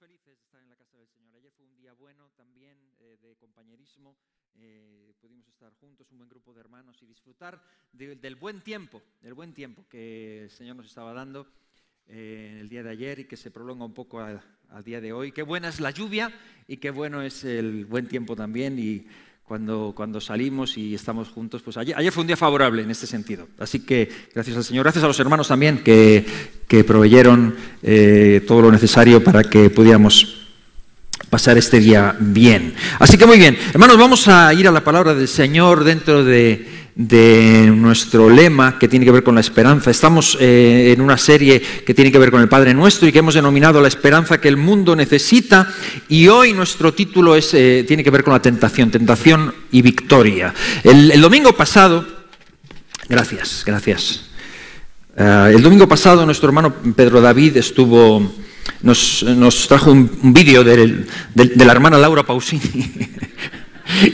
felices de estar en la casa del Señor. Ayer fue un día bueno también de compañerismo. Pudimos estar juntos, un buen grupo de hermanos, y disfrutar del buen tiempo que el Señor nos estaba dando el día de ayer y que se prolonga un poco al día de hoy. Qué buena es la lluvia y qué bueno es el buen tiempo también. Y cuando salimos y estamos juntos, pues ayer fue un día favorable en este sentido. Así que gracias al Señor, gracias a los hermanos también que proveyeron todo lo necesario para que pudiéramos pasar este día bien. Así que muy bien, hermanos, vamos a ir a la palabra del Señor dentro de nuestro lema que tiene que ver con la esperanza. Estamos en una serie que tiene que ver con el Padre Nuestro y que hemos denominado La esperanza que el mundo necesita, y hoy nuestro título tiene que ver con la tentación y victoria. El domingo pasado, gracias. El domingo pasado nuestro hermano Pedro David nos trajo un vídeo de la hermana Laura Pausini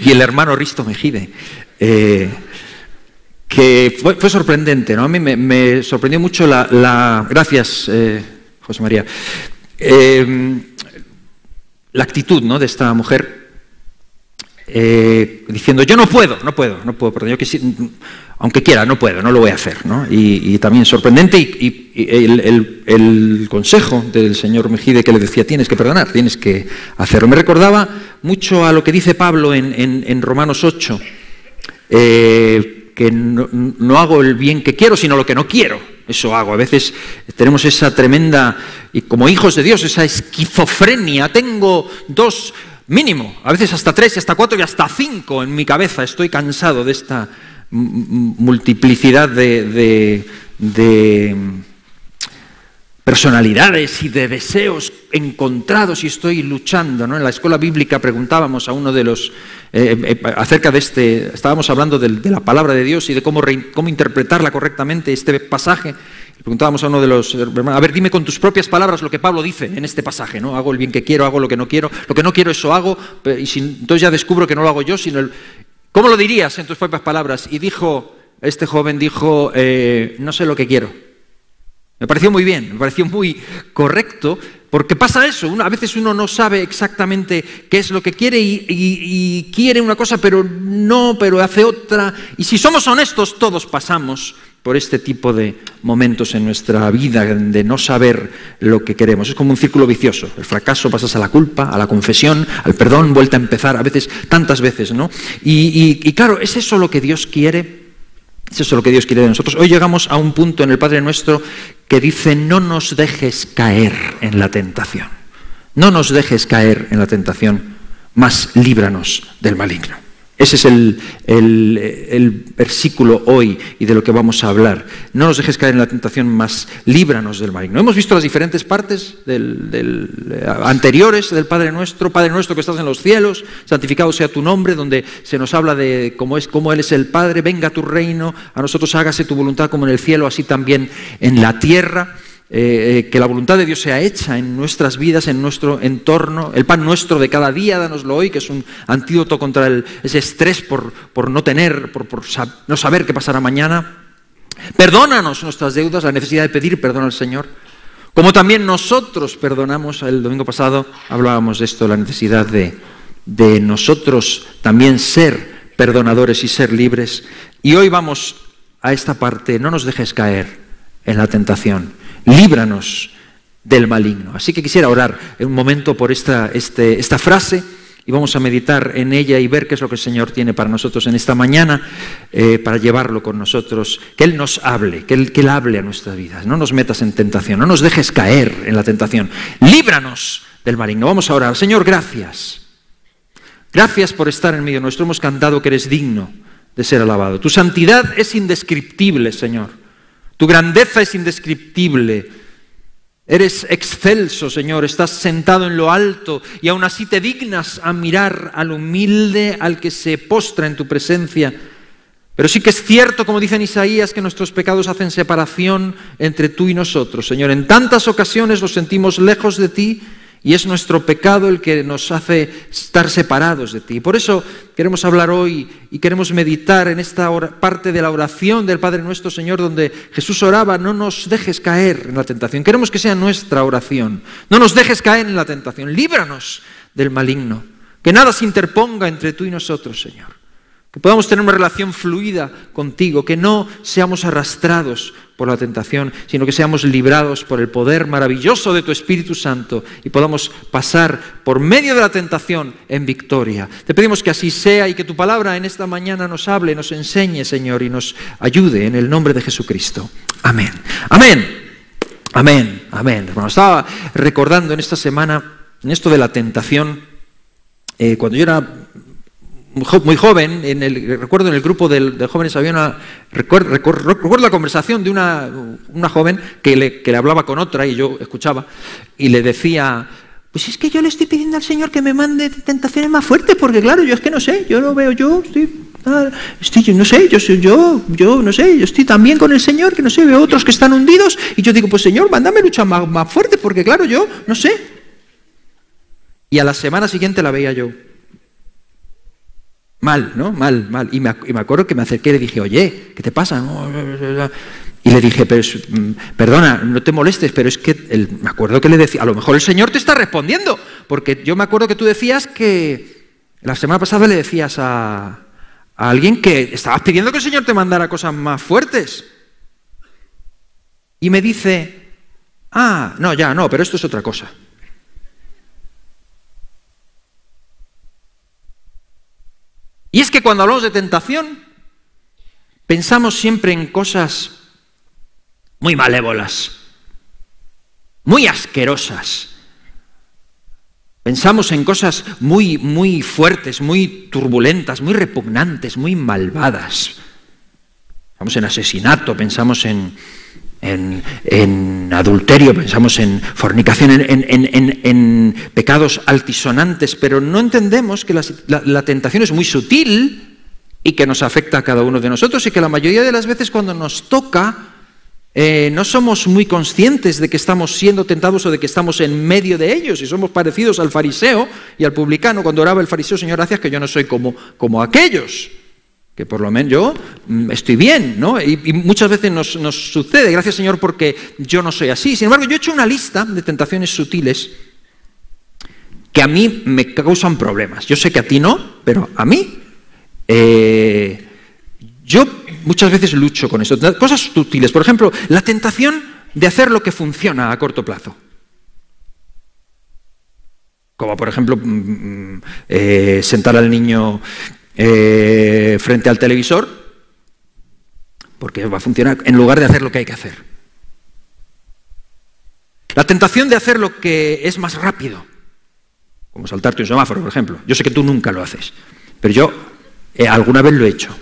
y el hermano Risto Mejide, que fue sorprendente, ¿no? A mí me sorprendió mucho gracias, José María, la actitud, ¿no?, de esta mujer, diciendo: yo no puedo, perdón, yo aunque quiera, no puedo, no lo voy a hacer, ¿no? Y también sorprendente y el consejo del señor Mejide, que le decía: tienes que perdonar, tienes que hacerlo. Me recordaba mucho a lo que dice Pablo en Romanos 8, que no hago el bien que quiero, sino lo que no quiero, eso hago. A veces tenemos esa tremenda, y como hijos de Dios, esa esquizofrenia. Tengo dos, mínimo, a veces hasta 3, hasta 4 y hasta 5 en mi cabeza. Estoy cansado de esta multiplicidad de personalidades y de deseos encontrados, y estoy luchando, ¿no? En la escuela bíblica preguntábamos a uno de los acerca de estábamos hablando de la palabra de Dios y de cómo interpretarla correctamente, este pasaje. Y preguntábamos a uno de los hermanos: a ver, dime con tus propias palabras lo que Pablo dice en este pasaje, ¿no? Hago el bien que quiero, hago lo que no quiero eso hago, entonces ya descubro que no lo hago yo, sino ¿cómo lo dirías en tus propias palabras? Y este joven dijo: no sé lo que quiero. Me pareció muy bien, me pareció muy correcto, porque pasa eso, a veces uno no sabe exactamente qué es lo que quiere y quiere una cosa, pero hace otra. Y si somos honestos, todos pasamos por este tipo de momentos en nuestra vida de no saber lo que queremos. Es como un círculo vicioso. El fracaso, pasas a la culpa, a la confesión, al perdón, vuelta a empezar, a veces, tantas veces, ¿no? Y claro, ¿es eso lo que Dios quiere? Eso es lo que Dios quiere de nosotros. Hoy llegamos a un punto en el Padre Nuestro que dice: no nos dejes caer en la tentación. No nos dejes caer en la tentación, mas líbranos del maligno. Ese es el versículo hoy y de lo que vamos a hablar. No nos dejes caer en la tentación, mas líbranos del maligno. Hemos visto las diferentes partes anteriores del Padre Nuestro que estás en los cielos, santificado sea tu nombre, donde se nos habla de cómo Él es el Padre. Venga tu reino, a nosotros hágase tu voluntad como en el cielo, así también en la tierra. Que la voluntad de Dios sea hecha en nuestras vidas, en nuestro entorno. El pan nuestro de cada día, dánoslo hoy, que es un antídoto contra ese estrés por no saber qué pasará mañana. Perdónanos nuestras deudas, la necesidad de pedir perdón al Señor, como también nosotros perdonamos. El domingo pasado hablábamos de esto, la necesidad de nosotros también ser perdonadores y ser libres. Y hoy vamos a esta parte: no nos dejes caer en la tentación, líbranos del maligno. Así que quisiera orar un momento por esta frase, y vamos a meditar en ella y ver qué es lo que el Señor tiene para nosotros en esta mañana, para llevarlo con nosotros, que Él nos hable, que Él hable a nuestras vidas. No nos metas en tentación, no nos dejes caer en la tentación, líbranos del maligno. Vamos a orar. Señor, gracias. Gracias por estar en medio nuestro. Hemos cantado que eres digno de ser alabado. Tu santidad es indescriptible, Señor. Tu grandeza es indescriptible. Eres excelso, Señor. Estás sentado en lo alto y aún así te dignas a mirar al humilde, al que se postra en tu presencia. Pero sí que es cierto, como dice en Isaías, que nuestros pecados hacen separación entre tú y nosotros, Señor. En tantas ocasiones nos sentimos lejos de ti Y es nuestro pecado el que nos hace estar separados de ti. Por eso queremos hablar hoy y queremos meditar en esta parte de la oración del Padre Nuestro, Señor, donde Jesús oraba: no nos dejes caer en la tentación. Queremos que sea nuestra oración. No nos dejes caer en la tentación. Líbranos del maligno. Que nada se interponga entre tú y nosotros, Señor. Que podamos tener una relación fluida contigo, que no seamos arrastrados por la tentación, sino que seamos librados por el poder maravilloso de tu Espíritu Santo y podamos pasar por medio de la tentación en victoria. Te pedimos que así sea y que tu palabra en esta mañana nos hable, nos enseñe, Señor, y nos ayude en el nombre de Jesucristo. Amén. Amén. Amén. Amén. Hermano, estaba recordando en esta semana, en esto de la tentación, cuando yo era muy joven, recuerdo en el grupo de jóvenes había recuerdo la conversación de una joven que le hablaba con otra y yo escuchaba y le decía: pues es que yo le estoy pidiendo al Señor que me mande tentaciones más fuertes, porque claro, yo es que no sé, yo lo veo, yo no sé, yo no sé, yo estoy tan bien con el Señor que no sé, veo otros que están hundidos y yo digo: pues Señor, mándame luchas más fuertes, porque claro, yo no sé. Y a la semana siguiente la veía yo mal, ¿no? Mal. Y me acuerdo que me acerqué y le dije: oye, ¿qué te pasa? Y le dije: pero perdona, no te molestes, pero es que me acuerdo que le decía, a lo mejor el Señor te está respondiendo, porque yo me acuerdo que tú decías que la semana pasada le decías a alguien que estabas pidiendo que el Señor te mandara cosas más fuertes. Y me dice: no, pero esto es otra cosa. Y es que cuando hablamos de tentación, pensamos siempre en cosas muy malévolas, muy asquerosas. Pensamos en cosas muy, muy fuertes, muy turbulentas, muy repugnantes, muy malvadas. Pensamos en asesinato, pensamos en adulterio, pensamos en fornicación, en pecados altisonantes, pero no entendemos que la tentación es muy sutil y que nos afecta a cada uno de nosotros, y que la mayoría de las veces cuando nos toca no somos muy conscientes de que estamos siendo tentados o de que estamos en medio de ellos, y somos parecidos al fariseo y al publicano cuando oraba el fariseo: Señor, gracias que yo no soy como aquellos, que por lo menos yo estoy bien, ¿no? Y muchas veces nos sucede: gracias, Señor, porque yo no soy así. Sin embargo, yo he hecho una lista de tentaciones sutiles que a mí me causan problemas. Yo sé que a ti no, pero a mí, yo muchas veces lucho con eso. Cosas sutiles, por ejemplo, la tentación de hacer lo que funciona a corto plazo. Como por ejemplo, sentar al niño frente al televisor, porque va a funcionar, en lugar de hacer lo que hay que hacer. La tentación de hacer lo que es más rápido, como saltarte un semáforo, por ejemplo. Yo sé que tú nunca lo haces, pero yo alguna vez lo he hecho.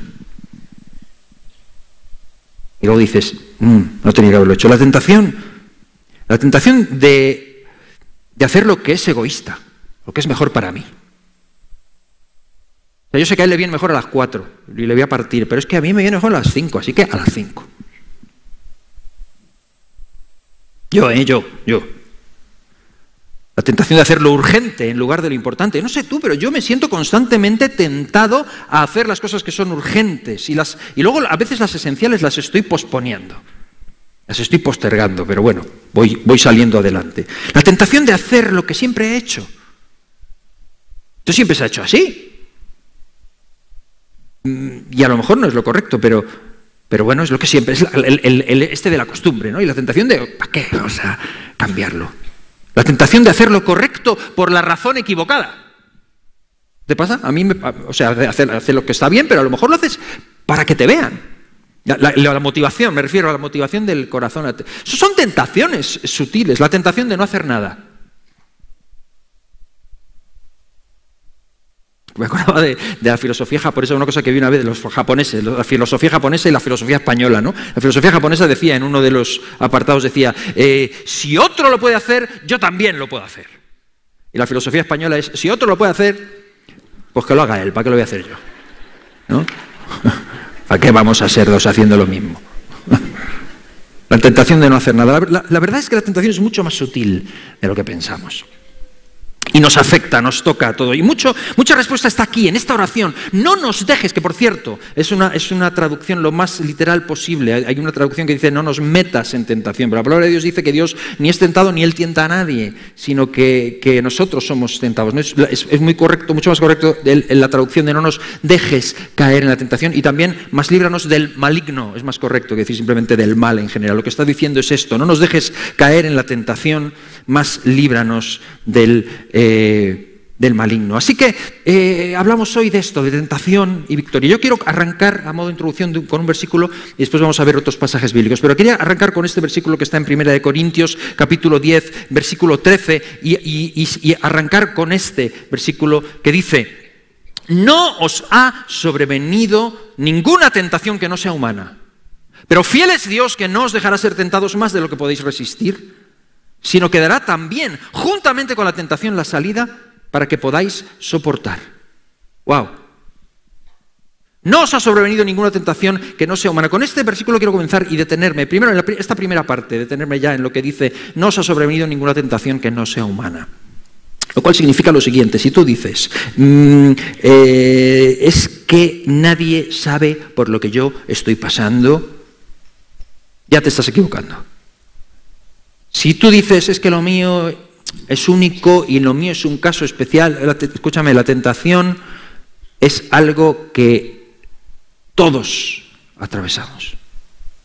Y luego dices: no tenía que haberlo hecho. La tentación de hacer lo que es egoísta, lo que es mejor para mí. O sea, yo sé que a él le viene mejor a las 4 y le voy a partir, pero es que a mí me viene mejor a las 5, así que a las 5. Yo. La tentación de hacer lo urgente en lugar de lo importante. No sé tú, pero yo me siento constantemente tentado a hacer las cosas que son urgentes y luego a veces las esenciales las estoy posponiendo, las estoy postergando, pero bueno, voy saliendo adelante. La tentación de hacer lo que siempre he hecho. Esto siempre se ha hecho así. Y a lo mejor no es lo correcto, pero bueno, es lo que siempre es de la costumbre, ¿no? Y la tentación de ¿para qué vamos a cambiarlo? La tentación de hacer lo correcto por la razón equivocada. ¿Te pasa? A mí, hacer lo que está bien, pero a lo mejor lo haces para que te vean. La motivación, me refiero a la motivación del corazón. Son tentaciones sutiles, la tentación de no hacer nada. Me acordaba de la filosofía japonesa, una cosa que vi una vez de los japoneses, la filosofía japonesa y la filosofía española, ¿no? La filosofía japonesa decía, en uno de los apartados decía, si otro lo puede hacer, yo también lo puedo hacer. Y la filosofía española es, si otro lo puede hacer, pues que lo haga él, ¿para qué lo voy a hacer yo? ¿No? ¿Para qué vamos a ser dos haciendo lo mismo? La tentación de no hacer nada. La verdad es que la tentación es mucho más sutil de lo que pensamos. y nos afecta, nos toca a todo. Y mucha respuesta está aquí, en esta oración. No nos dejes, que por cierto, es una traducción lo más literal posible. Hay una traducción que dice, no nos metas en tentación. Pero la palabra de Dios dice que Dios ni es tentado ni Él tienta a nadie, sino que nosotros somos tentados. ¿No? Es muy correcto, mucho más correcto en la traducción de no nos dejes caer en la tentación. Y también, más líbranos del maligno. Es más correcto que decir simplemente del mal en general. Lo que está diciendo es esto, no nos dejes caer en la tentación, más líbranos del maligno. Así que hablamos hoy de esto, de tentación y victoria. Yo quiero arrancar a modo de introducción con un versículo y después vamos a ver otros pasajes bíblicos. Pero quería arrancar con este versículo que está en 1 Corintios, capítulo 10, versículo 13, y arrancar con este versículo que dice: no os ha sobrevenido ninguna tentación que no sea humana, pero fiel es Dios que no os dejará ser tentados más de lo que podéis resistir, sino que dará también, juntamente con la tentación, la salida para que podáis soportar. ¡Wow! No os ha sobrevenido ninguna tentación que no sea humana. Con este versículo quiero comenzar y detenerme, primero en esta primera parte, detenerme ya en lo que dice, no os ha sobrevenido ninguna tentación que no sea humana. Lo cual significa lo siguiente: si tú dices, es que nadie sabe por lo que yo estoy pasando, ya te estás equivocando. Si tú dices, es que lo mío es único y lo mío es un caso especial, escúchame, la tentación es algo que todos atravesamos.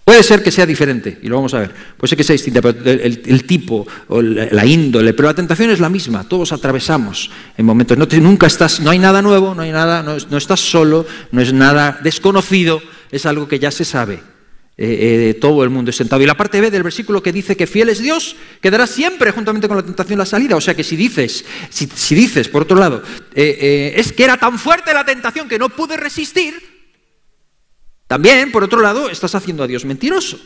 Puede ser que sea diferente, y lo vamos a ver, puede ser que sea distinta, pero el tipo o la índole, pero la tentación es la misma, todos atravesamos en momentos. No hay nada nuevo, no estás solo, no es nada desconocido, es algo que ya se sabe. Todo el mundo es tentado. Y la parte B del versículo que dice que fiel es Dios, que dará siempre juntamente con la tentación la salida. O sea que si dices, por otro lado, es que era tan fuerte la tentación que no pude resistir, también, por otro lado, estás haciendo a Dios mentiroso.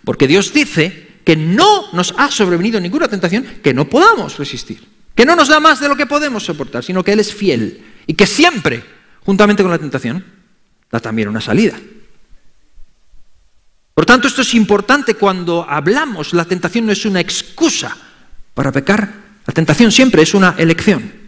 Porque Dios dice que no nos ha sobrevenido ninguna tentación que no podamos resistir, que no nos da más de lo que podemos soportar, sino que Él es fiel y que siempre, juntamente con la tentación, da también una salida. Por tanto, esto es importante cuando hablamos. La tentación no es una excusa para pecar. La tentación siempre es una elección.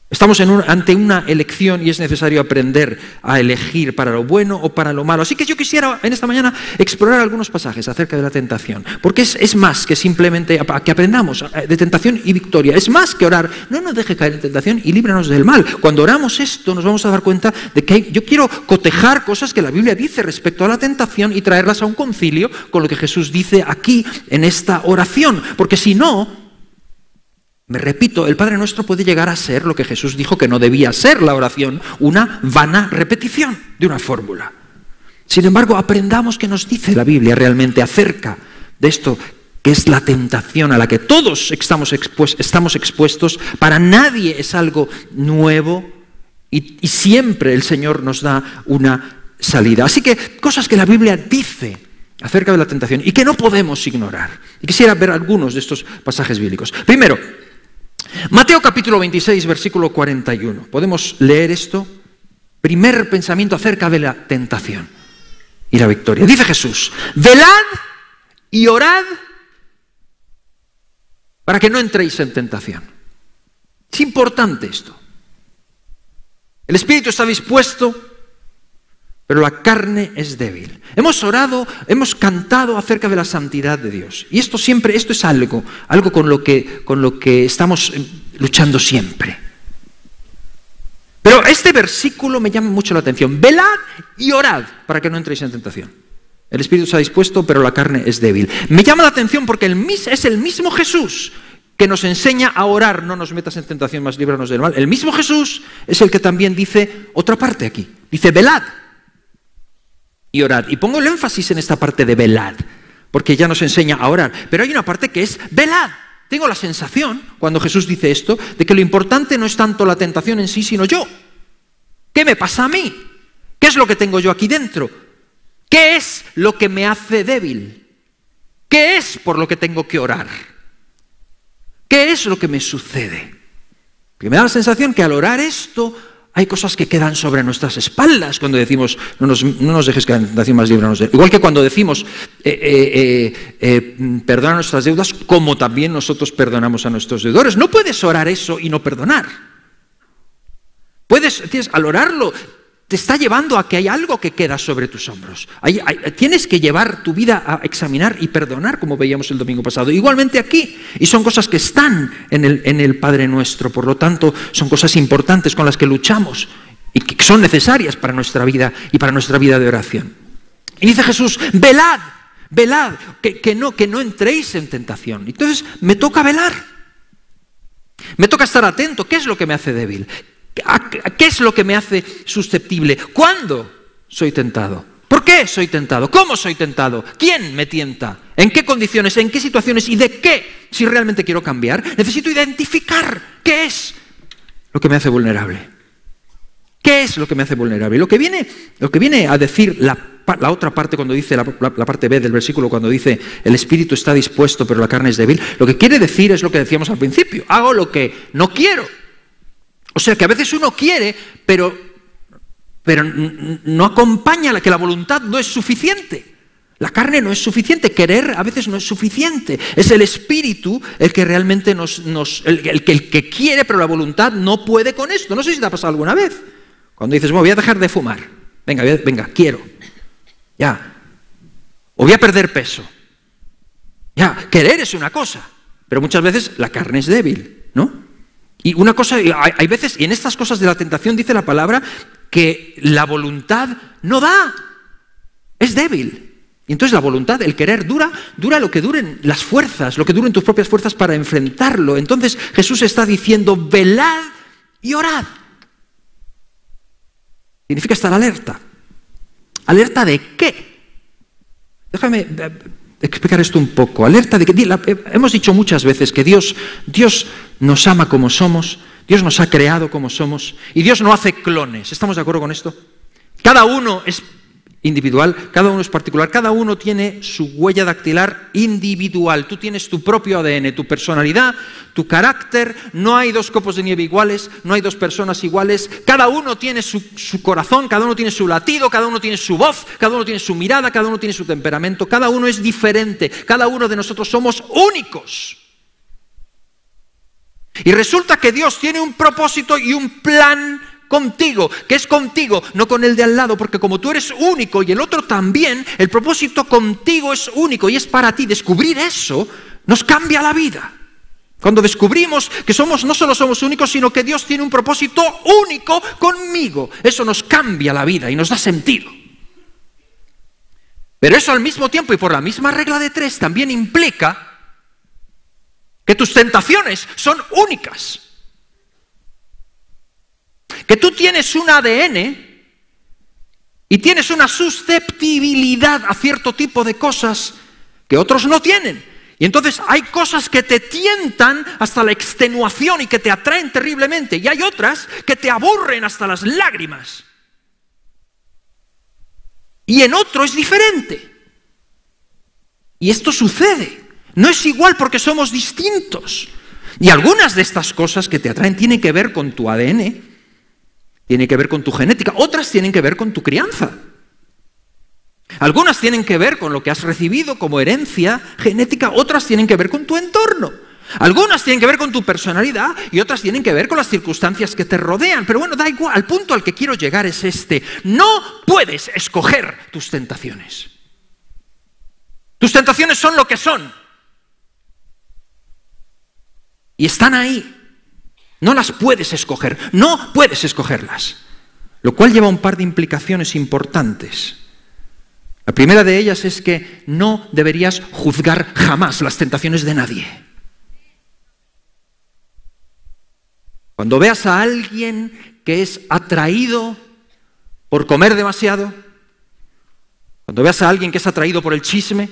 Estamos ante una elección y es necesario aprender a elegir para lo bueno o para lo malo. Así que yo quisiera en esta mañana explorar algunos pasajes acerca de la tentación. Porque es más que simplemente que aprendamos de tentación y victoria. Es más que orar, no nos deje caer en tentación y líbranos del mal. Cuando oramos esto nos vamos a dar cuenta de que yo quiero cotejar cosas que la Biblia dice respecto a la tentación y traerlas a un concilio con lo que Jesús dice aquí en esta oración. Porque si no, me repito, el Padre Nuestro puede llegar a ser lo que Jesús dijo que no debía ser la oración, una vana repetición de una fórmula. Sin embargo, aprendamos qué nos dice la Biblia realmente acerca de esto, que es la tentación a la que todos estamos expuestos. Para nadie es algo nuevo y siempre el Señor nos da una salida. Así que cosas que la Biblia dice acerca de la tentación y que no podemos ignorar. Y quisiera ver algunos de estos pasajes bíblicos. Primero, Mateo capítulo 26, versículo 41. ¿Podemos leer esto? Primer pensamiento acerca de la tentación y la victoria. Dice Jesús: velad y orad para que no entréis en tentación. Es importante esto. El espíritu está dispuesto, pero la carne es débil. Hemos orado, hemos cantado acerca de la santidad de Dios. Y esto es algo con lo que estamos luchando siempre. Pero este versículo me llama mucho la atención. Velad y orad para que no entréis en tentación. El espíritu está dispuesto, pero la carne es débil. Me llama la atención porque es el mismo Jesús que nos enseña a orar, no nos metas en tentación, mas líbranos del mal. El mismo Jesús es el que también dice otra parte aquí. Dice velad y orad. Y pongo el énfasis en esta parte de velad, porque ya nos enseña a orar. Pero hay una parte que es velad. Tengo la sensación, cuando Jesús dice esto, de que lo importante no es tanto la tentación en sí, sino yo. ¿Qué me pasa a mí? ¿Qué es lo que tengo yo aquí dentro? ¿Qué es lo que me hace débil? ¿Qué es por lo que tengo que orar? ¿Qué es lo que me sucede? Porque me da la sensación que al orar esto, hay cosas que quedan sobre nuestras espaldas cuando decimos, no nos dejes caer en tentación, más líbranos de él. Igual que cuando decimos, perdona nuestras deudas, como también nosotros perdonamos a nuestros deudores. No puedes orar eso y no perdonar. Al orarlo, te está llevando a que hay algo que queda sobre tus hombros. Tienes que llevar tu vida a examinar y perdonar, como veíamos el domingo pasado. Igualmente aquí, y son cosas que están en el Padre Nuestro, por lo tanto, son cosas importantes con las que luchamos y que son necesarias para nuestra vida y para nuestra vida de oración. Y dice Jesús, velad, que no entréis en tentación. Entonces, me toca velar. Me toca estar atento. ¿Qué es lo que me hace débil? ¿Qué es lo que me hace susceptible? ¿Cuándo soy tentado? ¿Por qué soy tentado? ¿Cómo soy tentado? ¿Quién me tienta? ¿En qué condiciones? ¿En qué situaciones? ¿Y de qué? Si realmente quiero cambiar, necesito identificar qué es lo que me hace vulnerable. ¿Qué es lo que me hace vulnerable? Lo que viene a decir la otra parte cuando dice, la parte B del versículo, cuando dice el espíritu está dispuesto pero la carne es débil, lo que quiere decir es lo que decíamos al principio. Hago lo que no quiero. O sea que a veces uno quiere, pero no acompaña, que la voluntad no es suficiente. La carne no es suficiente, querer a veces no es suficiente. Es el espíritu el que realmente el que quiere, pero la voluntad no puede con esto. No sé si te ha pasado alguna vez. Cuando dices, bueno, voy a dejar de fumar. Venga, quiero. Ya. O voy a perder peso. Ya, querer es una cosa, pero muchas veces la carne es débil, ¿no? Y una cosa, hay veces, y en estas cosas de la tentación dice la palabra, que la voluntad no da, es débil. Y entonces la voluntad, el querer, dura lo que duren las fuerzas, lo que duren tus propias fuerzas para enfrentarlo. Entonces Jesús está diciendo, velad y orad. Significa estar alerta. ¿Alerta de qué? Déjame explicar esto un poco. Alerta de que hemos dicho muchas veces que Dios nos ama como somos, Dios nos ha creado como somos y Dios no hace clones. ¿Estamos de acuerdo con esto? Cada uno es individual, cada uno es particular, cada uno tiene su huella dactilar individual. Tú tienes tu propio ADN, tu personalidad, tu carácter. No hay dos copos de nieve iguales, no hay dos personas iguales. Cada uno tiene su corazón, cada uno tiene su latido, cada uno tiene su voz, cada uno tiene su mirada, cada uno tiene su temperamento, cada uno es diferente. Cada uno de nosotros somos únicos. Y resulta que Dios tiene un propósito y un plan contigo, que es contigo, no con el de al lado, porque como tú eres único y el otro también, el propósito contigo es único y es para ti. Descubrir eso nos cambia la vida. Cuando descubrimos que no solo somos únicos, sino que Dios tiene un propósito único conmigo, eso nos cambia la vida y nos da sentido. Pero eso al mismo tiempo y por la misma regla de 3 también implica que tus tentaciones son únicas. Que tú tienes un ADN y tienes una susceptibilidad a cierto tipo de cosas que otros no tienen. Y entonces hay cosas que te tientan hasta la extenuación y que te atraen terriblemente. Y hay otras que te aburren hasta las lágrimas. Y en otro es diferente. Y esto sucede. No es igual porque somos distintos. Y algunas de estas cosas que te atraen tienen que ver con tu ADN, tienen que ver con tu genética, otras tienen que ver con tu crianza. Algunas tienen que ver con lo que has recibido como herencia genética, otras tienen que ver con tu entorno. Algunas tienen que ver con tu personalidad y otras tienen que ver con las circunstancias que te rodean. Pero bueno, da igual, al punto al que quiero llegar es este. No puedes escoger tus tentaciones. Tus tentaciones son lo que son. Y están ahí. No las puedes escoger. No puedes escogerlas. Lo cual lleva un par de implicaciones importantes. La primera de ellas es que no deberías juzgar jamás las tentaciones de nadie. Cuando veas a alguien que es atraído por comer demasiado, cuando veas a alguien que es atraído por el chisme,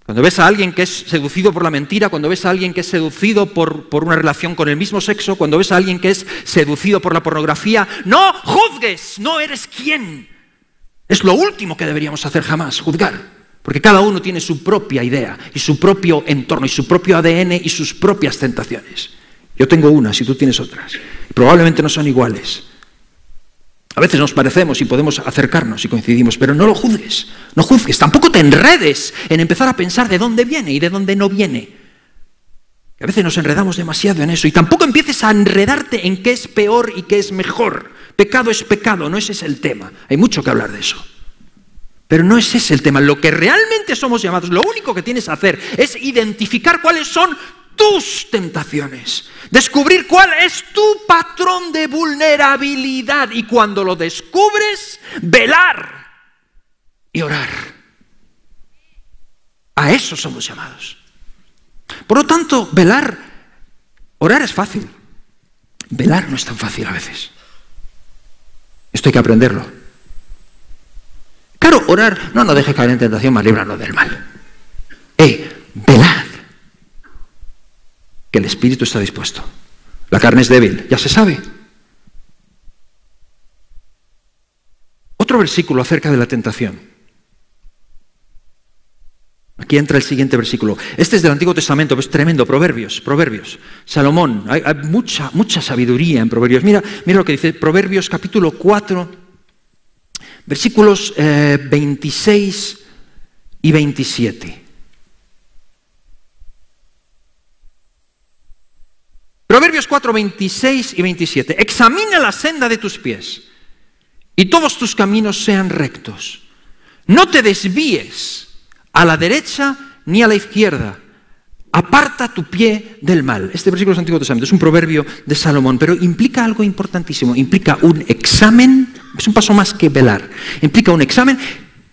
cuando ves a alguien que es seducido por la mentira, cuando ves a alguien que es seducido por una relación con el mismo sexo, cuando ves a alguien que es seducido por la pornografía, no juzgues, no eres quien. Es lo último que deberíamos hacer jamás, juzgar. Porque cada uno tiene su propia idea y su propio entorno y su propio ADN y sus propias tentaciones. Yo tengo unas y tú tienes otras. Probablemente no son iguales. A veces nos parecemos y podemos acercarnos y coincidimos, pero no lo juzgues, no juzgues. Tampoco te enredes en empezar a pensar de dónde viene y de dónde no viene. A veces nos enredamos demasiado en eso y tampoco empieces a enredarte en qué es peor y qué es mejor. Pecado es pecado, no ese es el tema. Hay mucho que hablar de eso. Pero no ese es el tema. Lo que realmente somos llamados, lo único que tienes que hacer es identificar cuáles son tus tentaciones, descubrir cuál es tu patrón de vulnerabilidad y cuando lo descubres, velar y orar. A eso somos llamados. Por lo tanto, orar es fácil. Velar no es tan fácil a veces. Esto hay que aprenderlo. Claro, orar, no dejes caer en tentación, mas líbranos del mal. Velad. Que el espíritu está dispuesto. La carne es débil, ya se sabe. Otro versículo acerca de la tentación. Aquí entra el siguiente versículo. Este es del Antiguo Testamento, es tremendo, Proverbios. Salomón, hay mucha sabiduría en Proverbios. Mira lo que dice Proverbios capítulo 4, versículos 26 y 27. Proverbios 4, 26 y 27. Examina la senda de tus pies y todos tus caminos sean rectos. No te desvíes a la derecha ni a la izquierda. Aparta tu pie del mal. Este versículo es Antiguo Testamento, es un proverbio de Salomón, pero implica algo importantísimo. Implica un examen, es un paso más que velar. Implica un examen,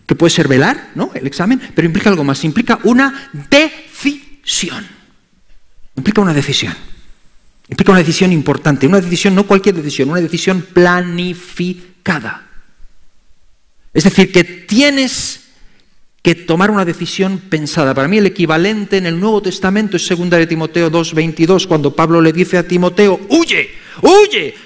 que puede ser velar, ¿no? El examen, pero implica algo más. Implica una decisión. Implica una decisión. Implica una decisión importante, una decisión, no cualquier decisión, una decisión planificada. Es decir, que tienes que tomar una decisión pensada. Para mí el equivalente en el Nuevo Testamento es 2 de Timoteo 2:22, cuando Pablo le dice a Timoteo, huye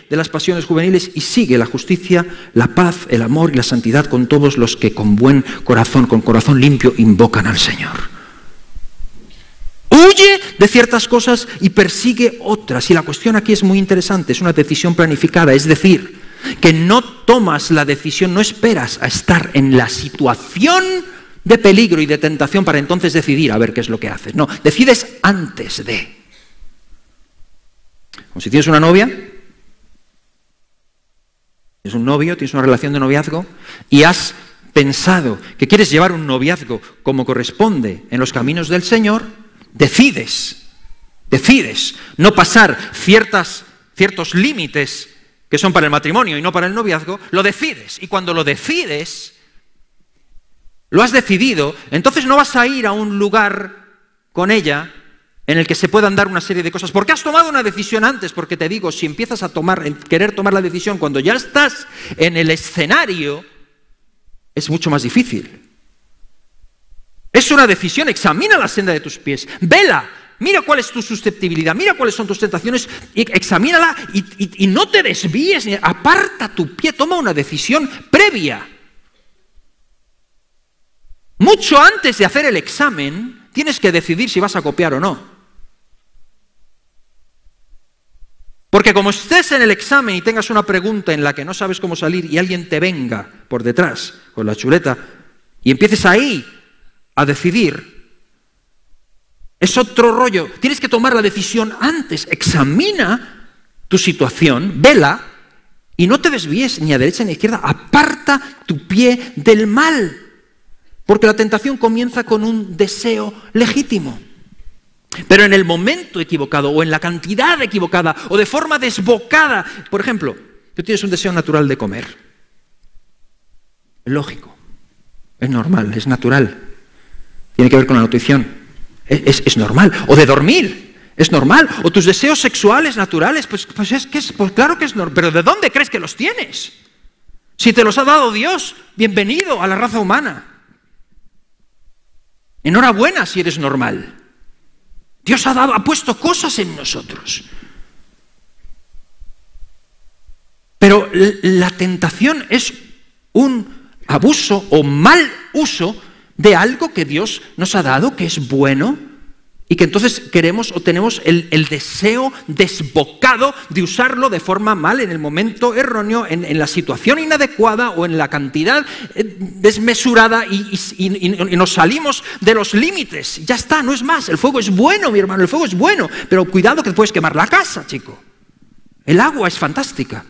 de las pasiones juveniles y sigue la justicia, la paz, el amor y la santidad con todos los que con buen corazón, con corazón limpio, invocan al Señor. Huye de ciertas cosas y persigue otras. Y la cuestión aquí es muy interesante, es una decisión planificada, es decir, que no tomas la decisión, no esperas a estar en la situación de peligro y de tentación para entonces decidir a ver qué es lo que haces. No, decides antes de. Como si tienes una novia, tienes un novio, tienes una relación de noviazgo y has pensado que quieres llevar un noviazgo como corresponde en los caminos del Señor. Decides no pasar ciertos límites que son para el matrimonio y no para el noviazgo, lo decides. Y cuando lo decides, lo has decidido, entonces no vas a ir a un lugar con ella en el que se puedan dar una serie de cosas, porque has tomado una decisión antes, porque te digo, si empiezas a querer tomar la decisión cuando ya estás en el escenario, es mucho más difícil. Es una decisión, examina la senda de tus pies, vela, mira cuál es tu susceptibilidad, mira cuáles son tus tentaciones, examínala y no te desvíes, aparta tu pie, toma una decisión previa. Mucho antes de hacer el examen, tienes que decidir si vas a copiar o no. Porque como estés en el examen y tengas una pregunta en la que no sabes cómo salir y alguien te venga por detrás con la chuleta y empieces ahí a decidir, es otro rollo. Tienes que tomar la decisión antes. Examina tu situación, vela y no te desvíes ni a derecha ni a izquierda. Aparta tu pie del mal. Porque la tentación comienza con un deseo legítimo. Pero en el momento equivocado o en la cantidad equivocada o de forma desbocada. Por ejemplo, tú tienes un deseo natural de comer. Es lógico, es normal, es natural. Tiene que ver con la nutrición. Es normal. O de dormir. Es normal. O tus deseos sexuales naturales. Pues claro que es normal. Pero ¿de dónde crees que los tienes? Si te los ha dado Dios, bienvenido a la raza humana. Enhorabuena si eres normal. Dios ha puesto cosas en nosotros. Pero la tentación es un abuso o mal uso de algo que Dios nos ha dado, que es bueno Y que entonces queremos o tenemos el deseo desbocado de usarlo de forma mal, en el momento erróneo, en la situación inadecuada o en la cantidad desmesurada y nos salimos de los límites. Ya está, no es más. El fuego es bueno, mi hermano, el fuego es bueno. Pero cuidado que te puedes quemar la casa, chico. El agua es fantástica.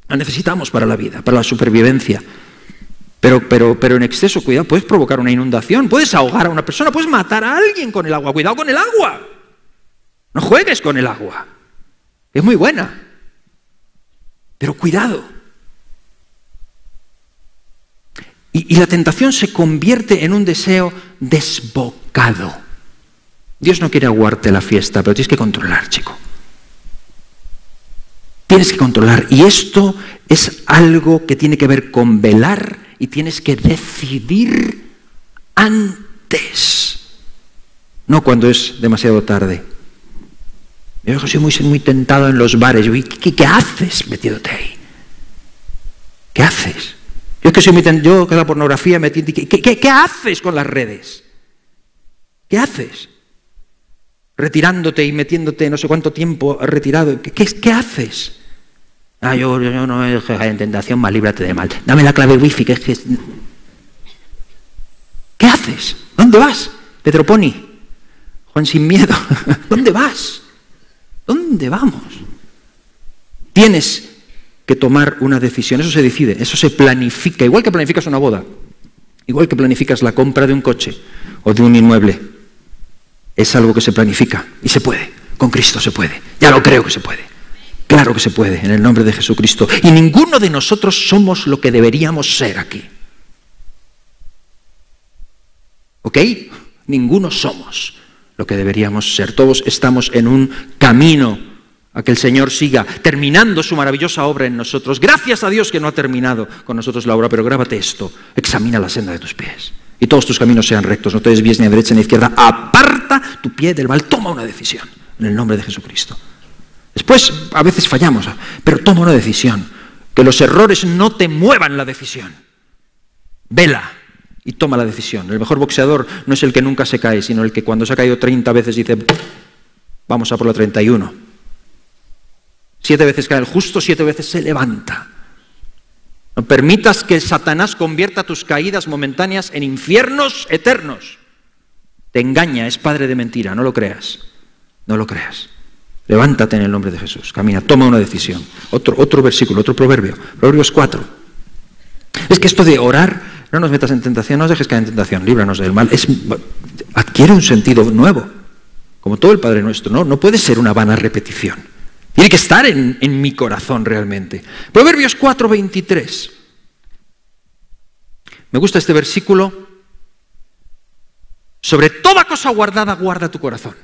La necesitamos para la vida, para la supervivencia. Pero en exceso, cuidado, puedes provocar una inundación, puedes ahogar a una persona, puedes matar a alguien con el agua. Cuidado con el agua. No juegues con el agua. Es muy buena. Pero cuidado. Y la tentación se convierte en un deseo desbocado. Dios no quiere aguarte la fiesta, pero tienes que controlar, chico. Tienes que controlar. Y esto es algo que tiene que ver con velar. Y tienes que decidir antes, no cuando es demasiado tarde. Yo soy muy tentado en los bares. ¿Qué haces metiéndote ahí? ¿Qué haces? Yo que soy muy tentado, yo con la pornografía ¿qué haces con las redes? ¿Qué haces? Retirándote y metiéndote no sé cuánto tiempo retirado. ¿Qué haces? Yo no me dejo en tentación, más líbrate de mal. Dame la clave wifi, que es que... ¿Qué haces? ¿Dónde vas? Pedro Pony, Juan sin miedo. ¿Dónde vas? ¿Dónde vamos? Tienes que tomar una decisión. Eso se decide, eso se planifica. Igual que planificas una boda, igual que planificas la compra de un coche o de un inmueble. Es algo que se planifica y se puede. Con Cristo se puede. Ya lo creo que se puede. Claro que se puede, en el nombre de Jesucristo. Y ninguno de nosotros somos lo que deberíamos ser aquí. ¿Ok? Ninguno somos lo que deberíamos ser. Todos estamos en un camino a que el Señor siga terminando su maravillosa obra en nosotros. Gracias a Dios que no ha terminado con nosotros la obra, pero grábate esto. Examina la senda de tus pies. Y todos tus caminos sean rectos. No te desvíes ni a derecha ni a izquierda. Aparta tu pie del mal. Toma una decisión en el nombre de Jesucristo. Después, a veces fallamos, pero toma una decisión. Que los errores no te muevan la decisión. Vela y toma la decisión. El mejor boxeador no es el que nunca se cae, sino el que cuando se ha caído 30 veces dice, vamos a por la 31. 7 veces cae el justo, 7 veces se levanta. No permitas que Satanás convierta tus caídas momentáneas en infiernos eternos. Te engaña, es padre de mentira, no lo creas. No lo creas. Levántate en el nombre de Jesús, camina, toma una decisión. Otro versículo, otro proverbio, Proverbios 4. Es que esto de orar, no nos metas en tentación, no nos dejes caer en tentación, líbranos del mal, adquiere un sentido nuevo, como todo el Padre Nuestro, ¿no? No puede ser una vana repetición, tiene que estar en mi corazón realmente. Proverbios 4, 23. Me gusta este versículo. Sobre toda cosa guardada, guarda tu corazón,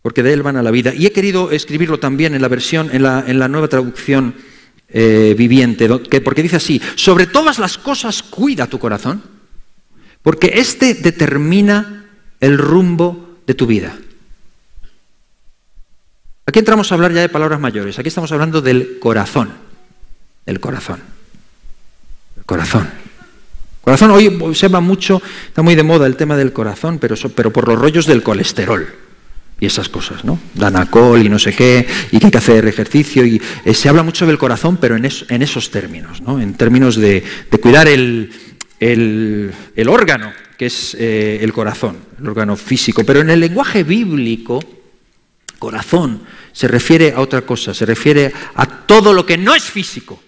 porque de él van a la vida. Y he querido escribirlo también en la versión, en la nueva traducción viviente, porque dice así: sobre todas las cosas cuida tu corazón, porque este determina el rumbo de tu vida. Aquí entramos a hablar ya de palabras mayores. Aquí estamos hablando del corazón. El corazón. El corazón. Corazón, hoy se habla mucho, está muy de moda el tema del corazón, pero por los rollos del colesterol y esas cosas, ¿no? Danacol y no sé qué, y que hay que hacer ejercicio, y se habla mucho del corazón, pero en esos términos, ¿no? En términos de cuidar el órgano, que es el corazón, el órgano físico. Pero en el lenguaje bíblico, corazón se refiere a otra cosa, se refiere a todo lo que no es físico,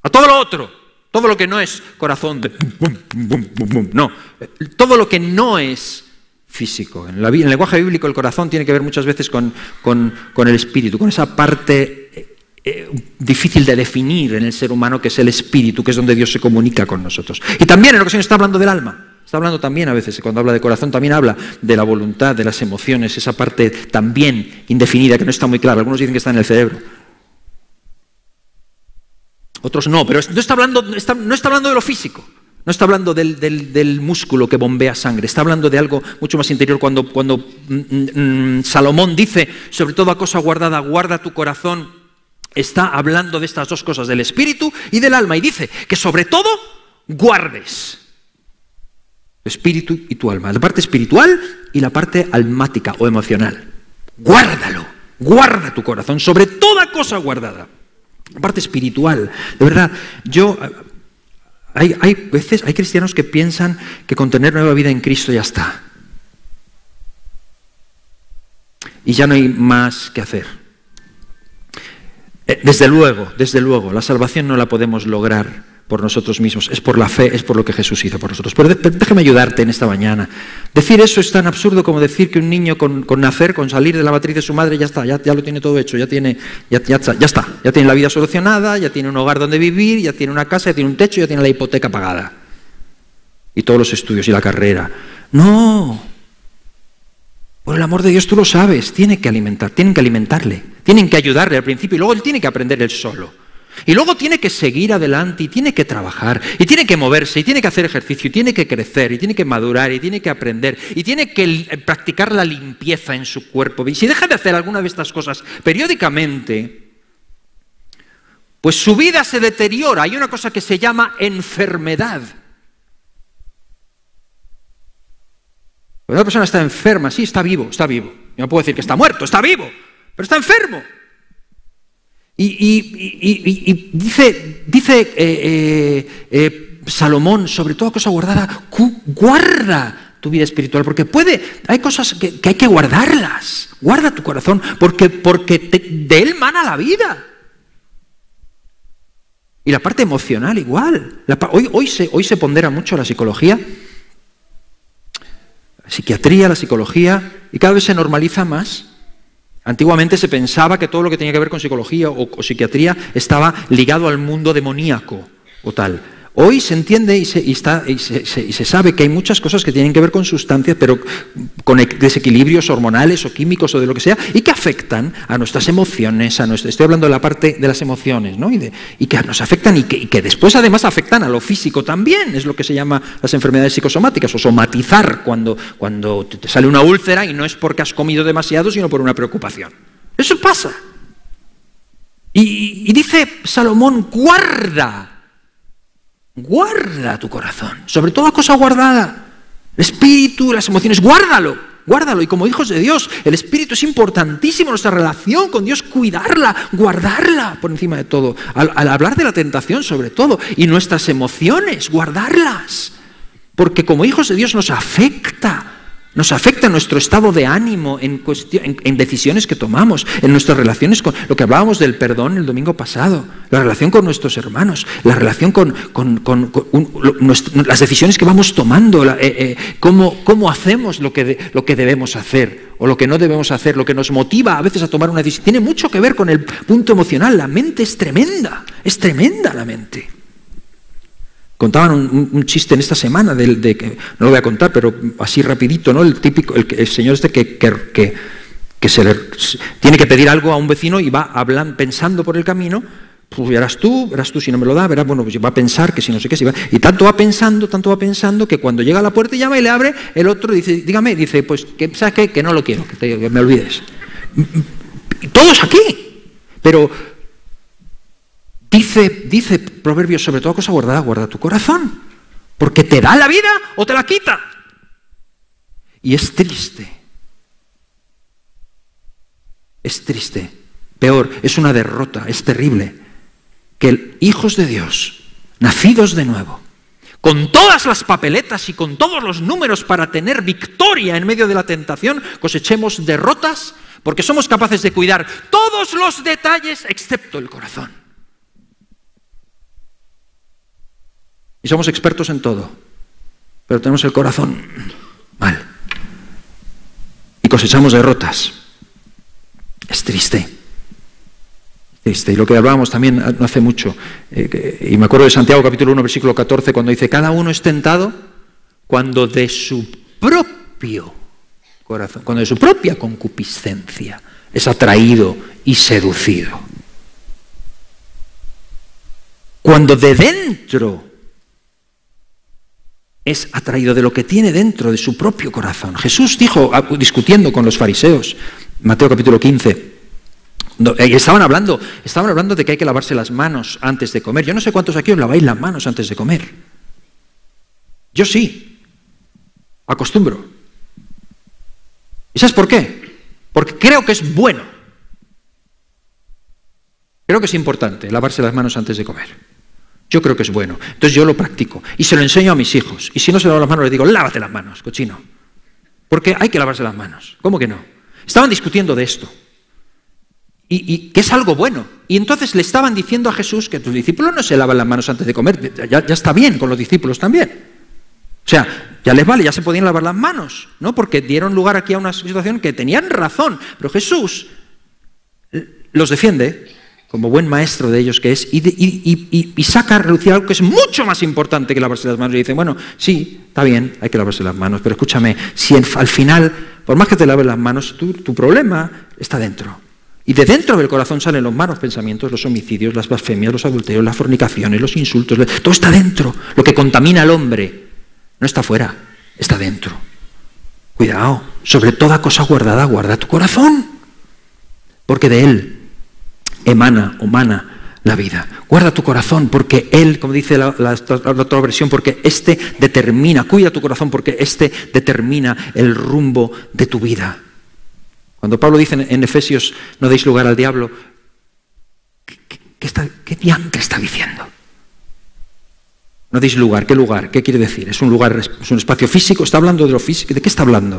a todo lo otro. Todo lo que no es corazón, no, todo lo que no es físico. En el lenguaje bíblico el corazón tiene que ver muchas veces con el espíritu, con esa parte difícil de definir en el ser humano, que es el espíritu, que es donde Dios se comunica con nosotros. Y también en ocasiones está hablando del alma, está hablando también a veces, cuando habla de corazón, también habla de la voluntad, de las emociones, esa parte también indefinida que no está muy clara. Algunos dicen que está en el cerebro. Otros no, pero no está hablando de lo físico, no está hablando del músculo que bombea sangre, está hablando de algo mucho más interior. Cuando Salomón dice, sobre toda cosa guardada, guarda tu corazón, está hablando de estas dos cosas, del espíritu y del alma, y dice que sobre todo guardes. tu espíritu y tu alma. La parte espiritual y la parte almática o emocional. Guárdalo, guarda tu corazón sobre toda cosa guardada. La parte espiritual, de verdad, hay veces, hay cristianos que piensan que con tener nueva vida en Cristo ya está. Y ya no hay más que hacer. Desde luego, la salvación no la podemos lograr por nosotros mismos, es por la fe, es por lo que Jesús hizo por nosotros. Pero déjame ayudarte en esta mañana. Decir eso es tan absurdo como decir que un niño con nacer, con salir de la matriz de su madre, ya está, ya lo tiene todo hecho, ya tiene la vida solucionada, ya tiene un hogar donde vivir, ya tiene una casa, ya tiene un techo, ya tiene la hipoteca pagada. Y todos los estudios y la carrera. No. Por el amor de Dios, tú lo sabes, tienen que alimentarle, tienen que ayudarle al principio y luego él tiene que aprender él solo. Y luego tiene que seguir adelante y tiene que trabajar y tiene que moverse y tiene que hacer ejercicio y tiene que crecer y tiene que madurar y tiene que aprender y tiene que practicar la limpieza en su cuerpo. Y si deja de hacer alguna de estas cosas periódicamente, pues su vida se deteriora. Hay una cosa que se llama enfermedad. Cuando una persona está enferma, sí, está vivo. Yo no puedo decir que está muerto, está vivo, pero está enfermo. Y dice Salomón, sobre toda cosa guardada, guarda tu vida espiritual, porque hay cosas que hay que guardarlas. Guarda tu corazón, porque de él mana la vida. Y la parte emocional igual. Hoy se pondera mucho la psicología, la psiquiatría, la psicología, y cada vez se normaliza más. Antiguamente se pensaba que todo lo que tenía que ver con psicología o psiquiatría estaba ligado al mundo demoníaco o tal. Hoy se entiende y se sabe que hay muchas cosas que tienen que ver con sustancias, pero con desequilibrios hormonales o químicos o de lo que sea, y que afectan a nuestras emociones, estoy hablando de la parte de las emociones, ¿no? Y que nos afectan y que después además afectan a lo físico también, es lo que se llama las enfermedades psicosomáticas, o somatizar, cuando te sale una úlcera y no es porque has comido demasiado, sino por una preocupación. Eso pasa. Y dice Salomón, guarda tu corazón, sobre toda cosa guardada, el espíritu, las emociones, guárdalo, y como hijos de Dios, el espíritu es importantísimo, nuestra relación con Dios, cuidarla, guardarla por encima de todo, al hablar de la tentación sobre todo, y nuestras emociones, guardarlas, porque como hijos de Dios nos afecta nuestro estado de ánimo en decisiones que tomamos, en nuestras relaciones con lo que hablábamos del perdón el domingo pasado, la relación con nuestros hermanos, la relación con las decisiones que vamos tomando, cómo hacemos lo que debemos hacer o lo que no debemos hacer, lo que nos motiva a veces a tomar una decisión. Tiene mucho que ver con el punto emocional. La mente es tremenda la mente. Contaban un chiste en esta semana, que no lo voy a contar, pero así rapidito, ¿no? El señor que tiene que pedir algo a un vecino y va pensando por el camino, pues verás tú si no me lo da, pues va a pensar que si no sé qué, si va, y tanto va pensando que cuando llega a la puerta y llama y le abre, el otro dice, pues, ¿sabes qué? Que no lo quiero, que me olvides. Todos aquí, pero Dice Proverbios, sobre toda cosa guardada, guarda tu corazón, porque te da la vida o te la quita. Y es triste, peor, es una derrota, es terrible, que hijos de Dios, nacidos de nuevo, con todas las papeletas y con todos los números para tener victoria en medio de la tentación, cosechemos derrotas porque somos capaces de cuidar todos los detalles excepto el corazón. Y somos expertos en todo, pero tenemos el corazón mal. Y cosechamos derrotas. Es triste. Y lo que hablábamos también no hace mucho, y me acuerdo de Santiago capítulo 1, versículo 14, cuando dice, cada uno es tentado cuando de su propio corazón, cuando de su propia concupiscencia es atraído y seducido. Cuando de dentro es atraído de lo que tiene dentro de su propio corazón. Jesús dijo, discutiendo con los fariseos, Mateo capítulo 15, estaban hablando de que hay que lavarse las manos antes de comer. Yo no sé cuántos aquí os laváis las manos antes de comer. Yo sí. Acostumbro. ¿Y sabes por qué? Porque creo que es bueno. Creo que es importante lavarse las manos antes de comer. Yo creo que es bueno. Entonces yo lo practico y se lo enseño a mis hijos. Y si no se lavan las manos, les digo, lávate las manos, cochino. Porque hay que lavarse las manos. ¿Cómo que no? Estaban discutiendo de esto. Y que es algo bueno. Y entonces le estaban diciendo a Jesús que tus discípulos no se lavan las manos antes de comer. Ya está bien con los discípulos también. O sea, ya les vale, ya se podían lavar las manos, ¿no? Porque dieron lugar aquí a una situación que tenían razón. Pero Jesús los defiende como buen maestro de ellos que es, y saca a relucir algo que es mucho más importante que lavarse las manos. Y dice, bueno, sí, está bien, hay que lavarse las manos, pero escúchame, si al final, por más que te laves las manos, tu problema está dentro. Y de dentro del corazón salen los malos pensamientos, los homicidios, las blasfemias, los adulterios, las fornicaciones, los insultos, todo está dentro. Lo que contamina al hombre no está fuera, está dentro. Cuidado, sobre toda cosa guardada, guarda tu corazón, porque de él emana la vida. Guarda tu corazón porque él, como dice la otra versión, porque este determina, cuida tu corazón porque este determina el rumbo de tu vida. Cuando Pablo dice en Efesios, no deis lugar al diablo, ¿qué diantre está diciendo? No deis lugar, ¿qué lugar? ¿Qué quiere decir? ¿Es un lugar, es un espacio físico? ¿Está hablando de lo físico? ¿De qué está hablando?